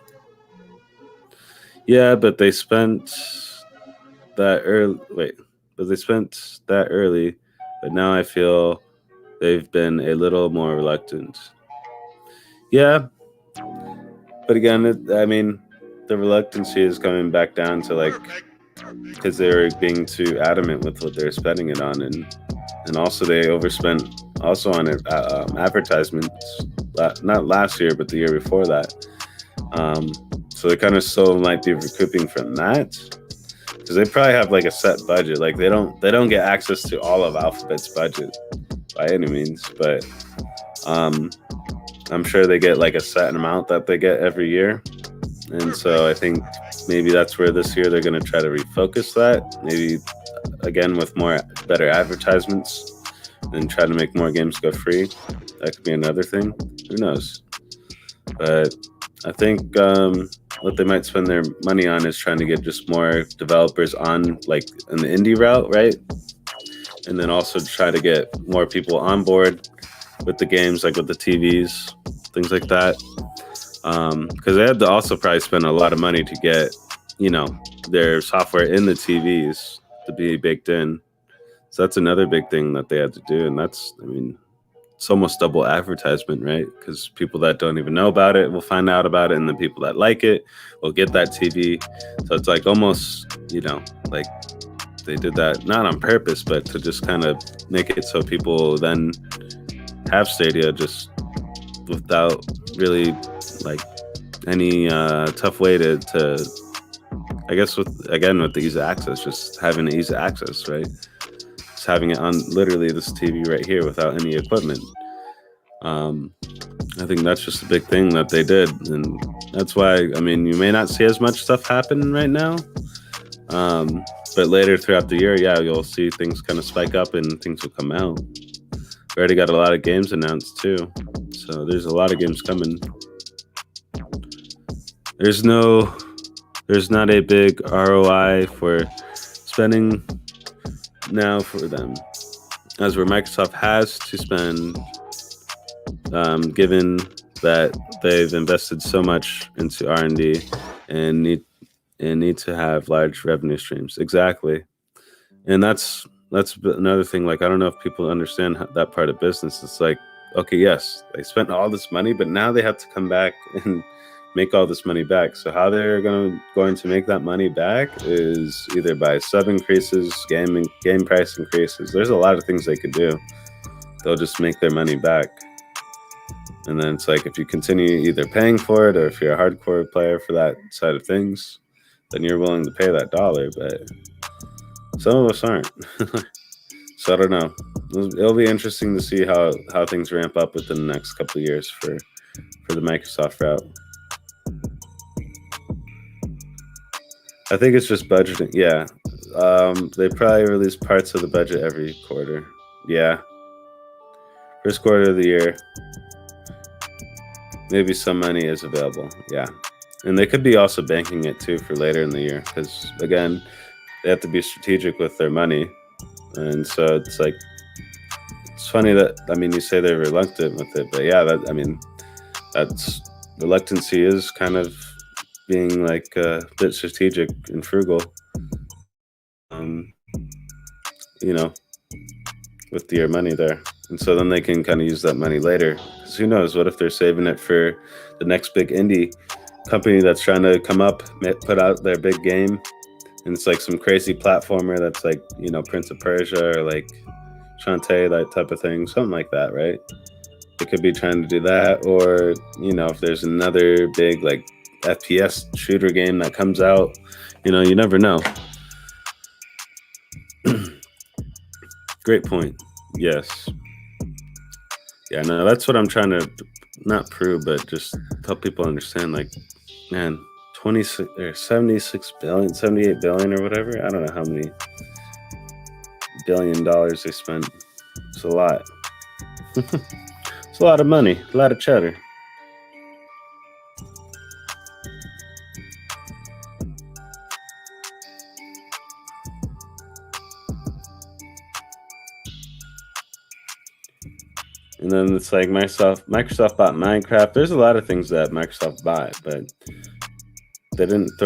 Yeah, but they spent that early. But now I feel they've been a little more reluctant. Yeah, but again, I mean, the reluctancy is coming back down to, like, because they were being too adamant with what they're spending it on, and also they overspent also on it, advertisements. Not last year, but the year before that. So they kind of still might be recouping from that, because they probably have like a set budget. Like, they don't get access to all of Alphabet's budget by any means, but I'm sure they get like a set amount that they get every year. And so I think maybe that's where this year they're going to try to refocus that, maybe again with better advertisements and try to make more games go free. That could be another thing. Who knows? But I think what they might spend their money on is trying to get just more developers on, like in the indie route, right? And then also try to get more people on board with the games, like with the TVs, things like that. Because they had to also probably spend a lot of money to get, their software in the TVs to be baked in. So that's another big thing that they had to do. And that's, it's almost double advertisement, right? Because people that don't even know about it will find out about it, and the people that like it will get that TV. So it's like almost, like they did that not on purpose, but to just kind of make it so people then have Stadia just without really like any tough way to I guess with the easy access, just having the easy access, right? Just having it on literally this TV right here without any equipment. I think that's just a big thing that they did, and that's why you may not see as much stuff happen right now, but later throughout the year, yeah, you'll see things kind of spike up and things will come out. We already got a lot of games announced too, so there's a lot of games coming. There's not a big ROI for spending now for them, as where Microsoft has to spend, given that they've invested so much into R&D and need to have large revenue streams. Exactly, and that's another thing. Like, I don't know if people understand that part of business. It's like, okay, yes, they spent all this money, but now they have to come back and make all this money back. So how they're going to make that money back is either by sub increases, game price increases. There's a lot of things they could do. They'll just make their money back. And then it's like, if you continue either paying for it, or if you're a hardcore player for that side of things, then you're willing to pay that $1. But some of us aren't. So I don't know. It'll be interesting to see how things ramp up within the next couple of years for the Microsoft route. I think it's just budgeting. Yeah. They probably release parts of the budget every quarter. Yeah. First quarter of the year, maybe some money is available. Yeah. And they could be also banking it too for later in the year, because again, they have to be strategic with their money. And so it's like, it's funny that, you say they're reluctant with it, but yeah, that's reluctancy is kind of being like a bit strategic and frugal, with your money there. And so then they can kind of use that money later. Because who knows, what if they're saving it for the next big indie company that's trying to come up, put out their big game, and it's like some crazy platformer that's like, Prince of Persia or like Shantae, that type of thing, something like that, right? They could be trying to do that, or if there's another big like FPS shooter game that comes out, you never know. Great point. Yes. Yeah, no, that's what I'm trying to not prove, but just help people understand. Like, man, 26 or 76 billion, 78 billion or whatever. I don't know how many $1 billion they spent. It's a lot. It's a lot of money, a lot of cheddar. And then it's like Microsoft bought Minecraft. There's a lot of things that Microsoft bought, but they didn't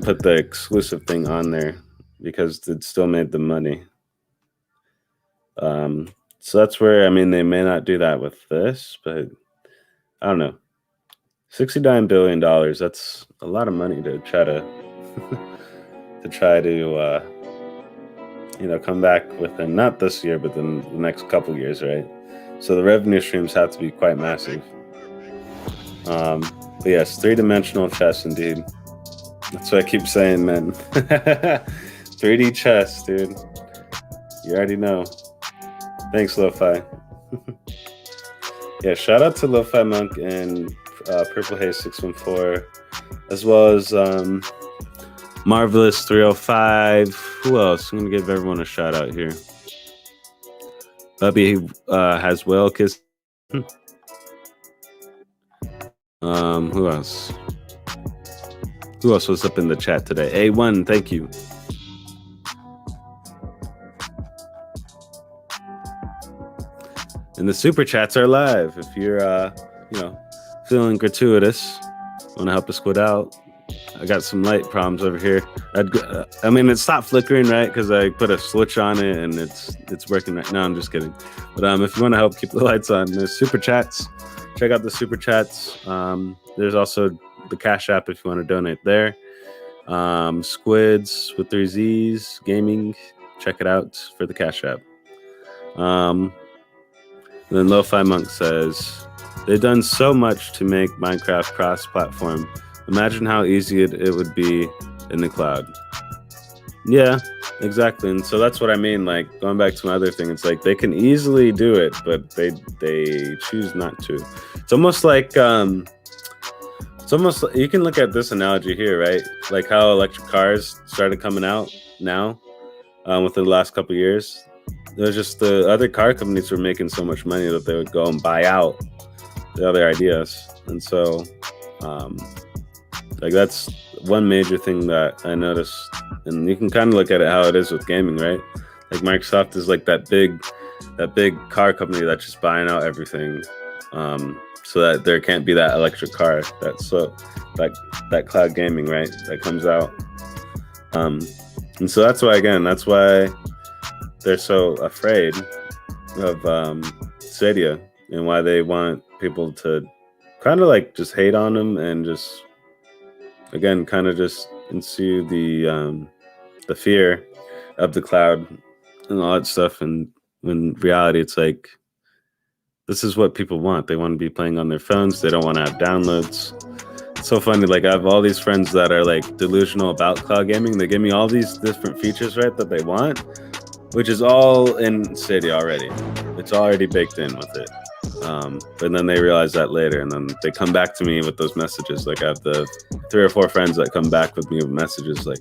put the exclusive thing on there because it still made the money. So that's where, they may not do that with this, but I don't know. $69 billion, that's a lot of money to try to come back within, not this year, but then the next couple years, right? So the revenue streams have to be quite massive. But yes, 3-dimensional chess indeed. That's what I keep saying, man. 3D chess, dude. You already know. Thanks, Lo-Fi. Yeah, shout out to Lo-Fi Monk and Purple Haze 614, as well as Marvelous 305. Who else? I'm gonna give everyone a shout out here. Bubby has well kissed. Who else? Who else was up in the chat today? A1, thank you. And the super chats are live. If you're, feeling gratuitous, want to help us quit out. I got some light problems over here. I mean, it stopped flickering, right? Because I put a switch on it and it's working right now. I'm just kidding. But if you want to help keep the lights on, there's super chats. Check out the super chats. There's also the Cash App if you want to donate there. SQUIDZZZ with 3 Z's gaming. Check it out for the Cash App. Then Lo-Fi Monk says, they've done so much to make Minecraft cross-platform. Imagine how easy it would be in the cloud. Yeah, exactly. And so that's what I mean. Like, going back to my other thing, it's like they can easily do it, but they choose not to. It's almost like you can look at this analogy here, right? Like how electric cars started coming out now within the last couple of years. There's just the other car companies were making so much money that they would go and buy out the other ideas. And so like that's one major thing that I noticed. And you can kind of look at it how it is with gaming, right? Like Microsoft is like that big car company that's just buying out everything, so that there can't be that electric car that cloud gaming, right? That comes out. And so that's why they're so afraid of Stadia, and why they want people to kind of like just hate on them and just again kind of just ensue the fear of the cloud and all that stuff. And in reality, it's like this is what people want. They want to be playing on their phones. They don't want to have downloads. It's so funny. Like I have all these friends that are like delusional about cloud gaming. They give me all these different features, right, that they want, which is all in Stadia already. It's already baked in with it. But then they realize that later, and then they come back to me with those messages. Like I have the 3 or 4 friends that come back with me with messages like,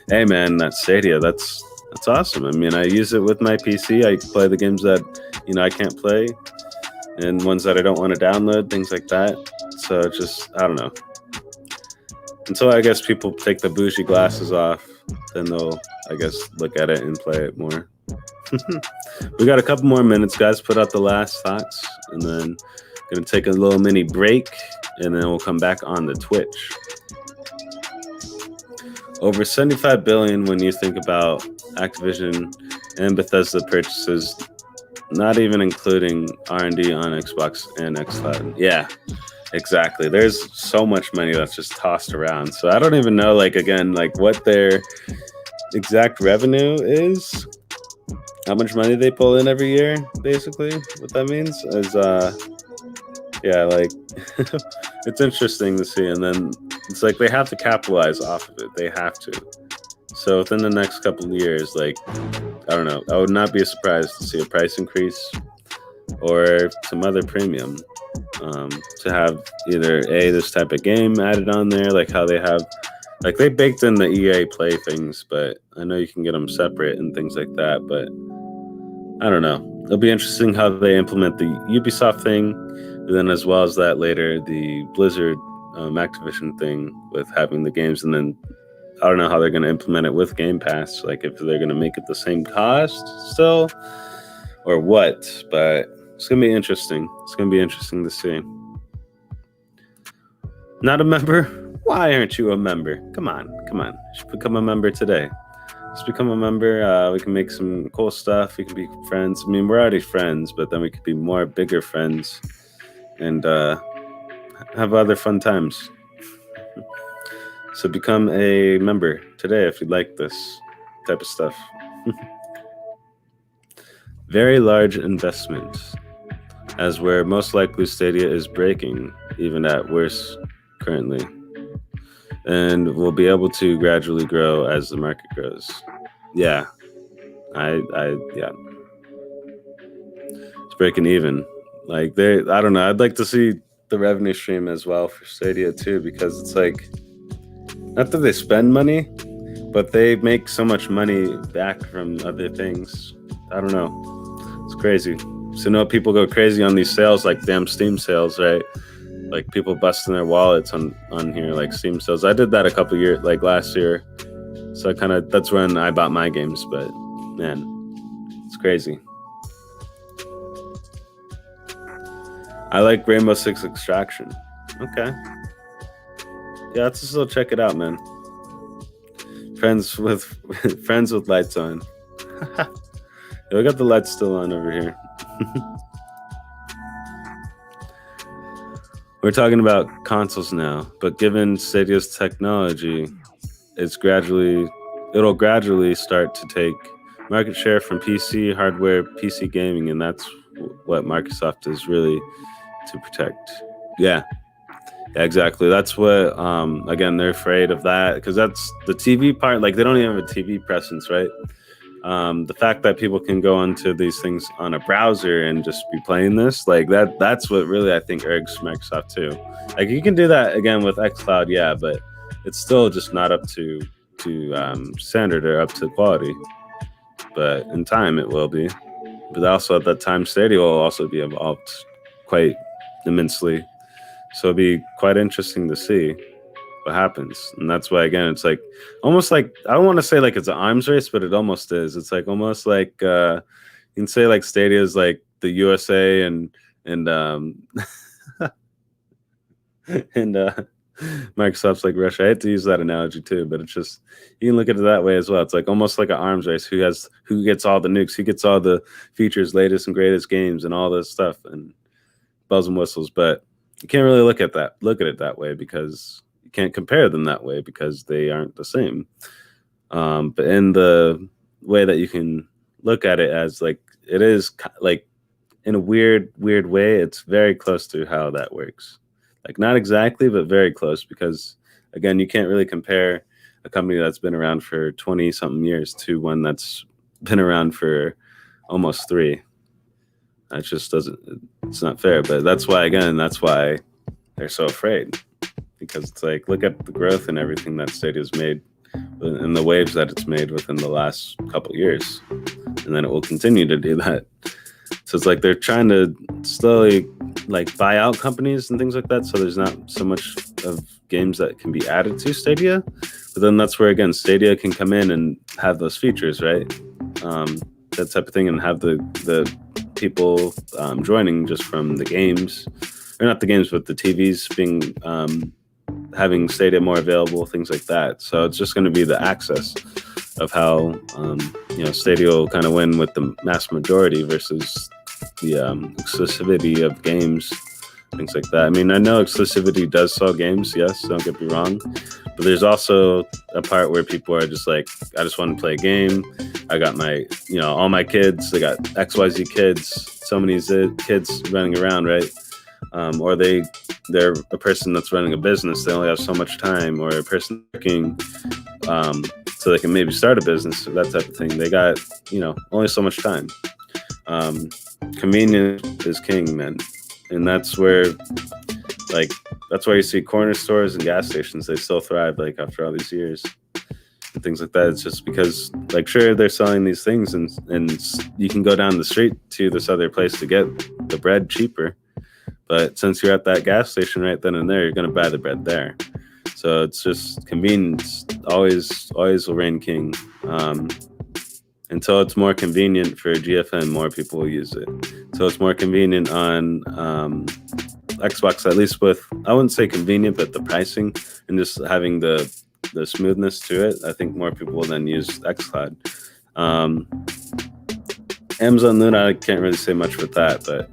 "Hey man, that Stadia, that's awesome. I mean, I use it with my PC. I play the games that I can't play, and ones that I don't want to download, things like that." So it's just, I don't know. Until I guess people take the bougie glasses off, then they'll, I guess, look at it and play it more. We got a couple more minutes, guys. Put out the last thoughts, and then gonna take a little mini break, and then we'll come back on the Twitch. Over 75 billion when you think about Activision and Bethesda purchases, not even including R&D on Xbox and xCloud. Yeah, exactly. There's so much money that's just tossed around. So I don't even know, like, again, like what their exact revenue is, how much money they pull in every year, basically. What that means is, yeah, like, it's interesting to see. And then it's like they have to capitalize off of it. They have to. So within the next couple of years, like, I don't know, I would not be surprised to see a price increase or some other premium to have either this type of game added on there, like how they have, like they baked in the EA Play things, but I know you can get them separate and things like that. But I don't know. It'll be interesting how they implement the Ubisoft thing, and then as well as that later, the Blizzard Activision thing with having the games, and then I don't know how they're going to implement it with Game Pass, like if they're going to make it the same cost still or what, but it's going to be interesting. It's going to be interesting to see. Not a member? Why aren't you a member? Come on. You should become a member today. Just become a member. We can make some cool stuff. We can be friends. I mean, we're already friends, but then we could be more bigger friends and have other fun times. So become a member today if you'd like this type of stuff. Very large investment, as where most likely Stadia is breaking, even at worst currently, and will be able to gradually grow as the market grows. Yeah, yeah, it's breaking even. Like I don't know. I'd like to see the revenue stream as well for Stadia too, because it's like, not that they spend money, but they make so much money back from other things. I don't know. It's crazy. So no, people go crazy on these sales, like damn Steam sales, right? Like people busting their wallets on here, like Steam sales. I did that a couple years, like last year. So that's when I bought my games. But man, it's crazy. I like Rainbow Six Extraction. Okay. Yeah, let's still check it out, man. Friends with lights on. Yeah, we got the lights still on over here. We're talking about consoles now, but given Stadia's technology, it'll gradually start to take market share from PC hardware, PC gaming, and that's what Microsoft is really to protect. Yeah, exactly. That's what, again, they're afraid of that because that's the TV part. Like they don't even have a TV presence, right? The fact that people can go onto these things on a browser and just be playing this, like that's what really I think irks Microsoft too. Like you can do that again with xCloud, yeah, but it's still just not up to standard or up to quality. But in time it will be. But also at that time, Stadia will also be evolved quite immensely. So it'll be quite interesting to see what happens. And that's why, again, it's like almost like, I don't want to say like it's an arms race, but it almost is. It's like almost like you can say like Stadia is like the USA and Microsoft's like Russia. I hate to use that analogy too, but it's just, you can look at it that way as well. It's like almost like an arms race. Who gets all the nukes, who gets all the features, latest and greatest games and all this stuff and bells and whistles. But you can't really look at it that way because you can't compare them that way because they aren't the same. But in the way that you can look at it as like, it is like in a weird way, it's very close to how that works. Like not exactly, but very close because again, you can't really compare a company that's been around for 20 something years to one that's been around for almost 3. That just it's not fair. But that's why they're so afraid, because it's like, look at the growth and everything that Stadia's made and the waves that it's made within the last couple years. And then it will continue to do that. So it's like they're trying to slowly like buy out companies and things like that. So there's not so much of games that can be added to Stadia. But then that's where, again, Stadia can come in and have those features, right? That type of thing, and have the people joining just from the games, or not the games, but the TVs being having Stadia more available, things like that. So it's just going to be the access of how Stadia will kind of win with the mass majority versus the exclusivity of games, things like that. I mean, I know exclusivity does sell games, yes, don't get me wrong, but there's also a part where people are just like, I just want to play a game. I got my, all my kids, I got XYZ kids, so many kids running around, right? Or they're a person that's running a business, they only have so much time, or a person working so they can maybe start a business, or that type of thing. They got, only so much time. Convenience is king, man. And that's where you see corner stores and gas stations, they still thrive, like after all these years and things like that. It's just because, like, sure, they're selling these things and you can go down the street to this other place to get the bread cheaper. But since you're at that gas station right then and there, you're going to buy the bread there. So it's just convenience always will reign king. Until it's more convenient for GFN, more people will use it. So it's more convenient on Xbox, at least with, I wouldn't say convenient, but the pricing and just having the smoothness to it. I think more people will then use xCloud. Amazon Luna, I can't really say much with that, but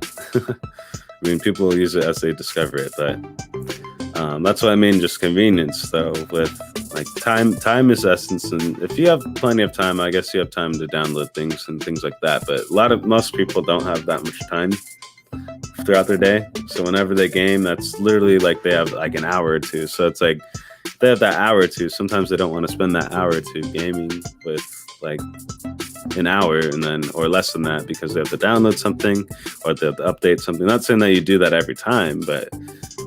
I mean, people will use it as they discover it. But that's what I mean, just convenience, though, with like time is essence. And if you have plenty of time, I guess you have time to download things and things like that. But most people don't have that much time throughout their day. So whenever they game, that's literally like they have like an hour or two. So it's like they have that hour or two. Sometimes they don't want to spend that hour or two gaming with like an hour or less than that, because they have to download something or they have to update something. Not saying that you do that every time, but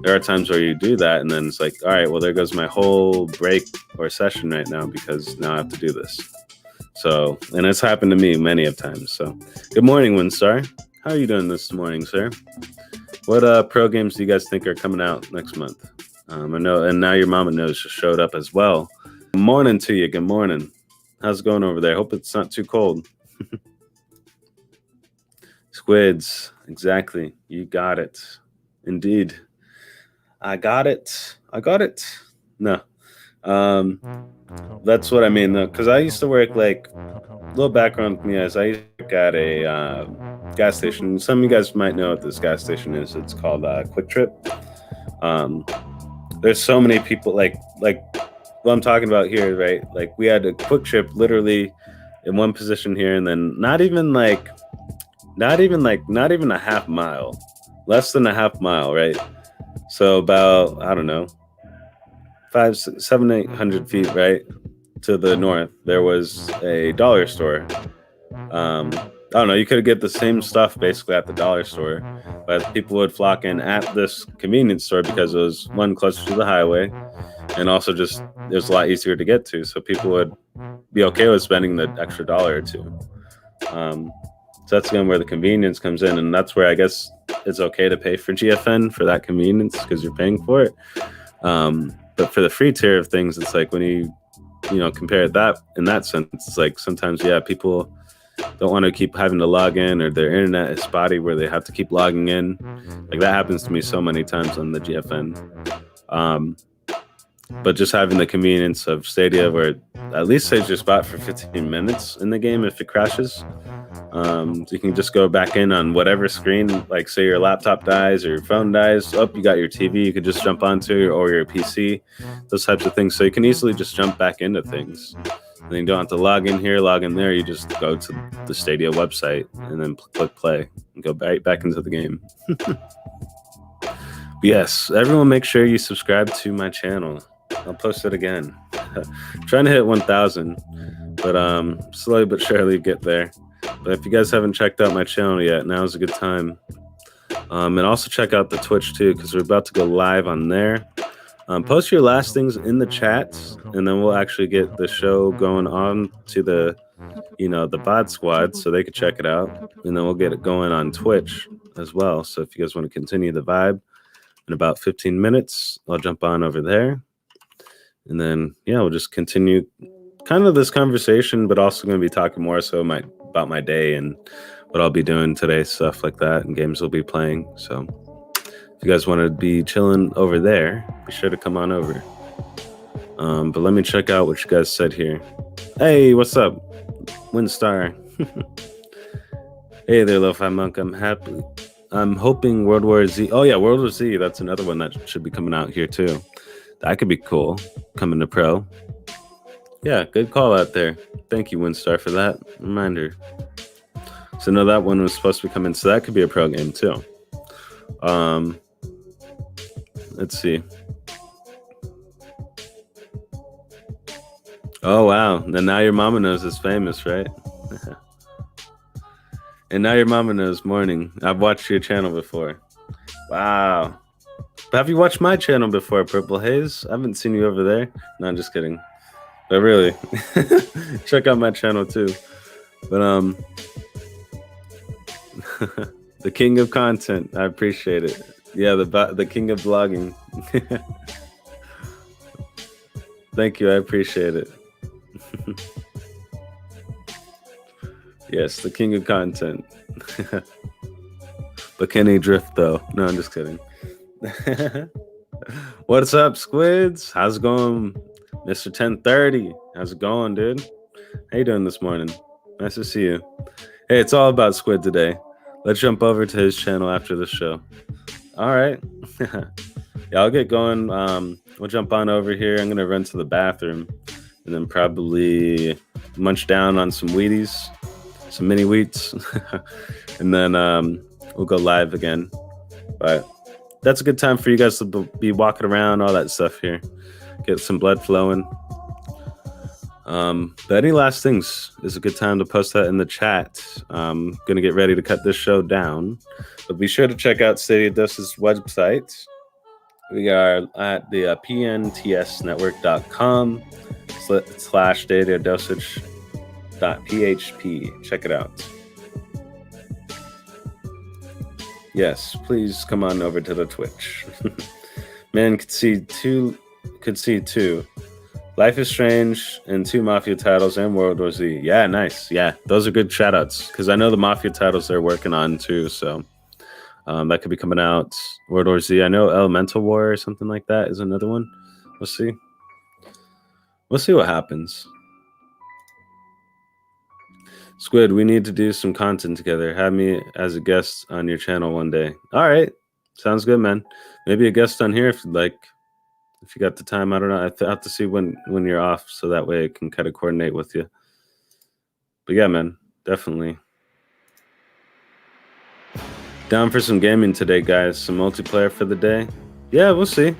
there are times where you do that and then it's like, all right, well, there goes my whole break or session right now because now I have to do this. So, and it's happened to me many of times. So, good morning, Winstar. How are you doing this morning, sir? What pro games do you guys think are coming out next month? I know, and Now Your Mama Knows just showed up as well. Good morning to you. Good morning. How's it going over there? Hope it's not too cold. SQUIDZZZ, exactly. You got it. Indeed. I got it. No. That's what I mean, though, because I used to work, like, a little background with me as I used to work at a gas station. Some of you guys might know what this gas station is. It's called Quick Trip. There's so many people, like what I'm talking about here, right? Like, we had a Quick Trip literally in one position here, and then not even a half mile, less than a half mile, right? So about, I don't know, 500, 700, 800 feet, right, to the north, there was a dollar store. I don't know, you could get the same stuff basically at the dollar store, but people would flock in at this convenience store because it was, one, closer to the highway, and also just it was a lot easier to get to, so people would be okay with spending the extra dollar or two. So that's again where the convenience comes in, and that's where I guess it's okay to pay for GFN for that convenience because you're paying for it. But for the free tier of things, it's like when you compare that in that sense, it's like sometimes, yeah, people don't want to keep having to log in, or their internet is spotty where they have to keep logging in. Like, that happens to me so many times on the GFN. But just having the convenience of Stadia, where it at least saves your spot for 15 minutes in the game if it crashes. You can just go back in on whatever screen, like say your laptop dies or your phone dies. Oh, you got your TV, you could just jump onto, or your PC, those types of things. So you can easily just jump back into things. And you don't have to log in here, log in there. You just go to the Stadia website and then click play and go back into the game. Yes, everyone make sure you subscribe to my channel. I'll post it again. Trying to hit 1,000, but slowly but surely get there. But if you guys haven't checked out my channel yet, now's a good time. And also check out the Twitch too, because we're about to go live on there. Post your last things in the chat, and then we'll actually get the show going on to the VOD squad, so they could check it out, and then we'll get it going on Twitch as well. So if you guys want to continue the vibe, in about 15 minutes, I'll jump on over there, and then we'll just continue kind of this conversation, but also going to be talking more so about my day and what I'll be doing today, stuff like that, and games we'll be playing. So if you guys want to be chilling over there, be sure to come on over. But let me check out what you guys said here. Hey, what's up, Windstar? Hey there, Lo-Fi Monk. I'm hoping World War Z. Oh yeah, World War Z. That's another one that should be coming out here too. That could be cool. Coming to pro. Yeah, good call out there. Thank you, Winstar, for that reminder. So no, that one was supposed to be coming, so that could be a pro game too. Let's see. Oh wow, and Now Your Mama Knows is famous, right? And Now Your Mama Knows morning. I've watched your channel before. Wow. Have you watched my channel before, Purple Haze? I haven't seen you over there. No, I'm just kidding. But really, check out my channel too. But the king of content. I appreciate it. Yeah, the king of vlogging. Thank you. I appreciate it. Yes, the king of content. But can he drift though? No, I'm just kidding. What's up, SQUIDZZZ? How's it going, Mr. 1030? How's it going, dude? How you doing this morning? Nice to see you. Hey, it's all about Squid today. Let's jump over to his channel after the show. All right. Yeah, I'll get going. We'll jump on over here. I'm gonna run to the bathroom and then probably munch down on some Wheaties, some mini wheats, and then we'll go live again. But that's a good time for you guys to be walking around, all that stuff here. Get some blood flowing. But any last things is a good time to post that in the chat. I'm going to get ready to cut this show down. But be sure to check out StadiaDosage's website. We are at the pntsnetwork.com/StadiaDosage. panelist.php. Check it out. Yes, please come on over to the Twitch. Man, could see two. Life is Strange and 2 Mafia titles and World War Z. Yeah, nice. Yeah, those are good shout outs because I know the Mafia titles they're working on too. So that could be coming out. World War Z. I know Elemental War or something like that is another one. We'll see. We'll see what happens. Squid, we need to do some content together. Have me as a guest on your channel one day. All right. Sounds good, man. Maybe a guest on here if you'd like. If you got the time, I don't know. I have to see when you're off so that way I can kind of coordinate with you. But yeah, man, definitely. Down for some gaming today, guys. Some multiplayer for the day. Yeah, we'll see.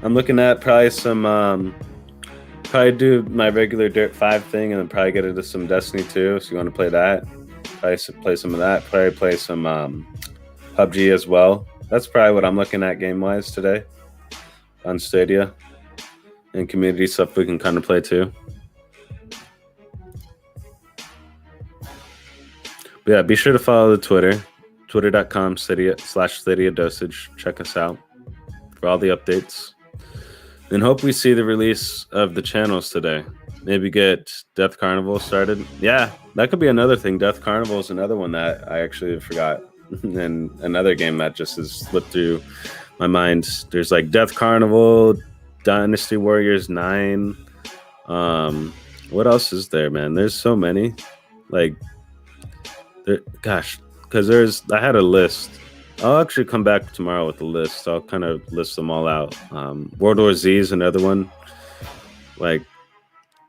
I'm looking at probably some... probably do my regular Dirt 5 thing and then probably get into some Destiny 2 if you want to play that. Probably play some of that. Probably play some PUBG as well. That's probably what I'm looking at game-wise today on Stadia. And community stuff we can kind of play too. But yeah, be sure to follow the Twitter. Twitter.com/StadiaDosage. Check us out for all the updates. And hope we see the release of the channels today. Maybe get Death Carnival started. Yeah, that could be another thing. Death Carnival is another one that I actually forgot. And another game that just has slipped through my mind. There's like Death Carnival, Dynasty Warriors 9. What else is there, man? There's so many. Like, gosh, because I had a list. I'll actually come back tomorrow with a list. I'll kind of list them all out. World War Z is another one. Like,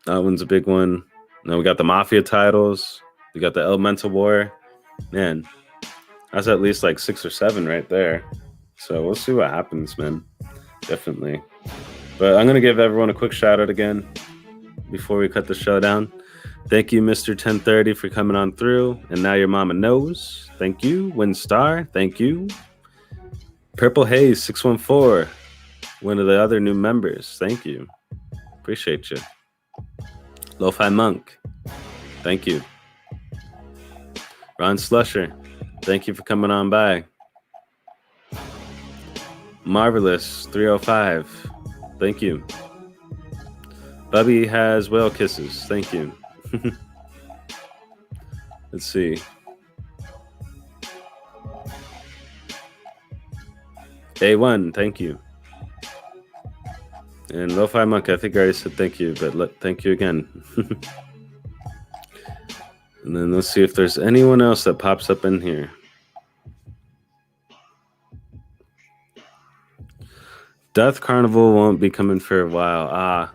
that one's a big one. And then we got the Mafia titles. We got the Elemental War. Man, that's at least like 6 or 7 right there. So we'll see what happens, man. Definitely. But I'm going to give everyone a quick shout out again before we cut the show down. Thank you, Mr. 1030, for coming on through. And Now Your Mama Knows. Thank you. Winstar. Thank you. Purple Haze 614. One of the other new members. Thank you. Appreciate you. Lo-Fi Monk. Thank you. Ron Slusher. Thank you for coming on by. Marvelous 305. Thank you. Bubby has whale kisses. Thank you. Let's see. A1, thank you. And Lo-Fi Monk, I think I already said thank you, but thank you again. And then let's see if there's anyone else that pops up in here. Death Carnival won't be coming for a while.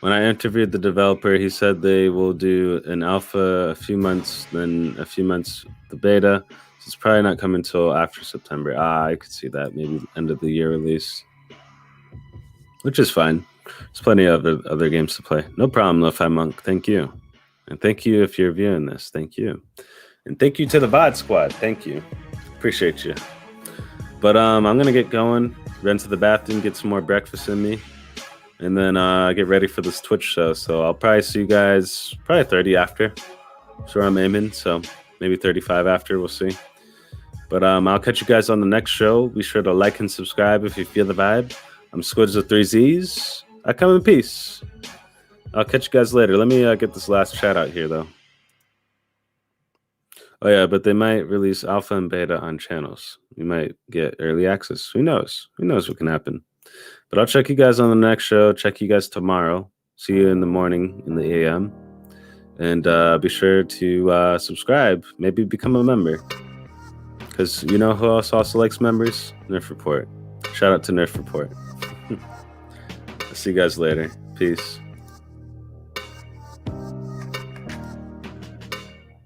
When I interviewed the developer, he said they will do an alpha a few months, then a few months the beta. So it's probably not coming until after September. I could see that. Maybe end of the year release. Which is fine. There's plenty of other games to play. No problem, Lo-Fi Monk. Thank you. And thank you if you're viewing this. Thank you. And thank you to the VOD squad. Thank you. Appreciate you. But I'm going to get going. Run to the bathroom, get some more breakfast in me. And then get ready for this Twitch show. So I'll probably see you guys probably 30 after. That's where I'm aiming. So maybe 35 after. We'll see. But I'll catch you guys on the next show. Be sure to like and subscribe if you feel the vibe. I'm SQUIDZZZ with 3 Z's. I come in peace. I'll catch you guys later. Let me get this last shout out here, though. Oh, yeah, but they might release alpha and beta on channels. We might get early access. Who knows? Who knows what can happen? But I'll check you guys on the next show. Check you guys tomorrow. See you in the morning in the AM. And be sure to subscribe. Maybe become a member. Because you know who else also likes members? Nerf Report. Shout out to Nerf Report. I'll see you guys later. Peace.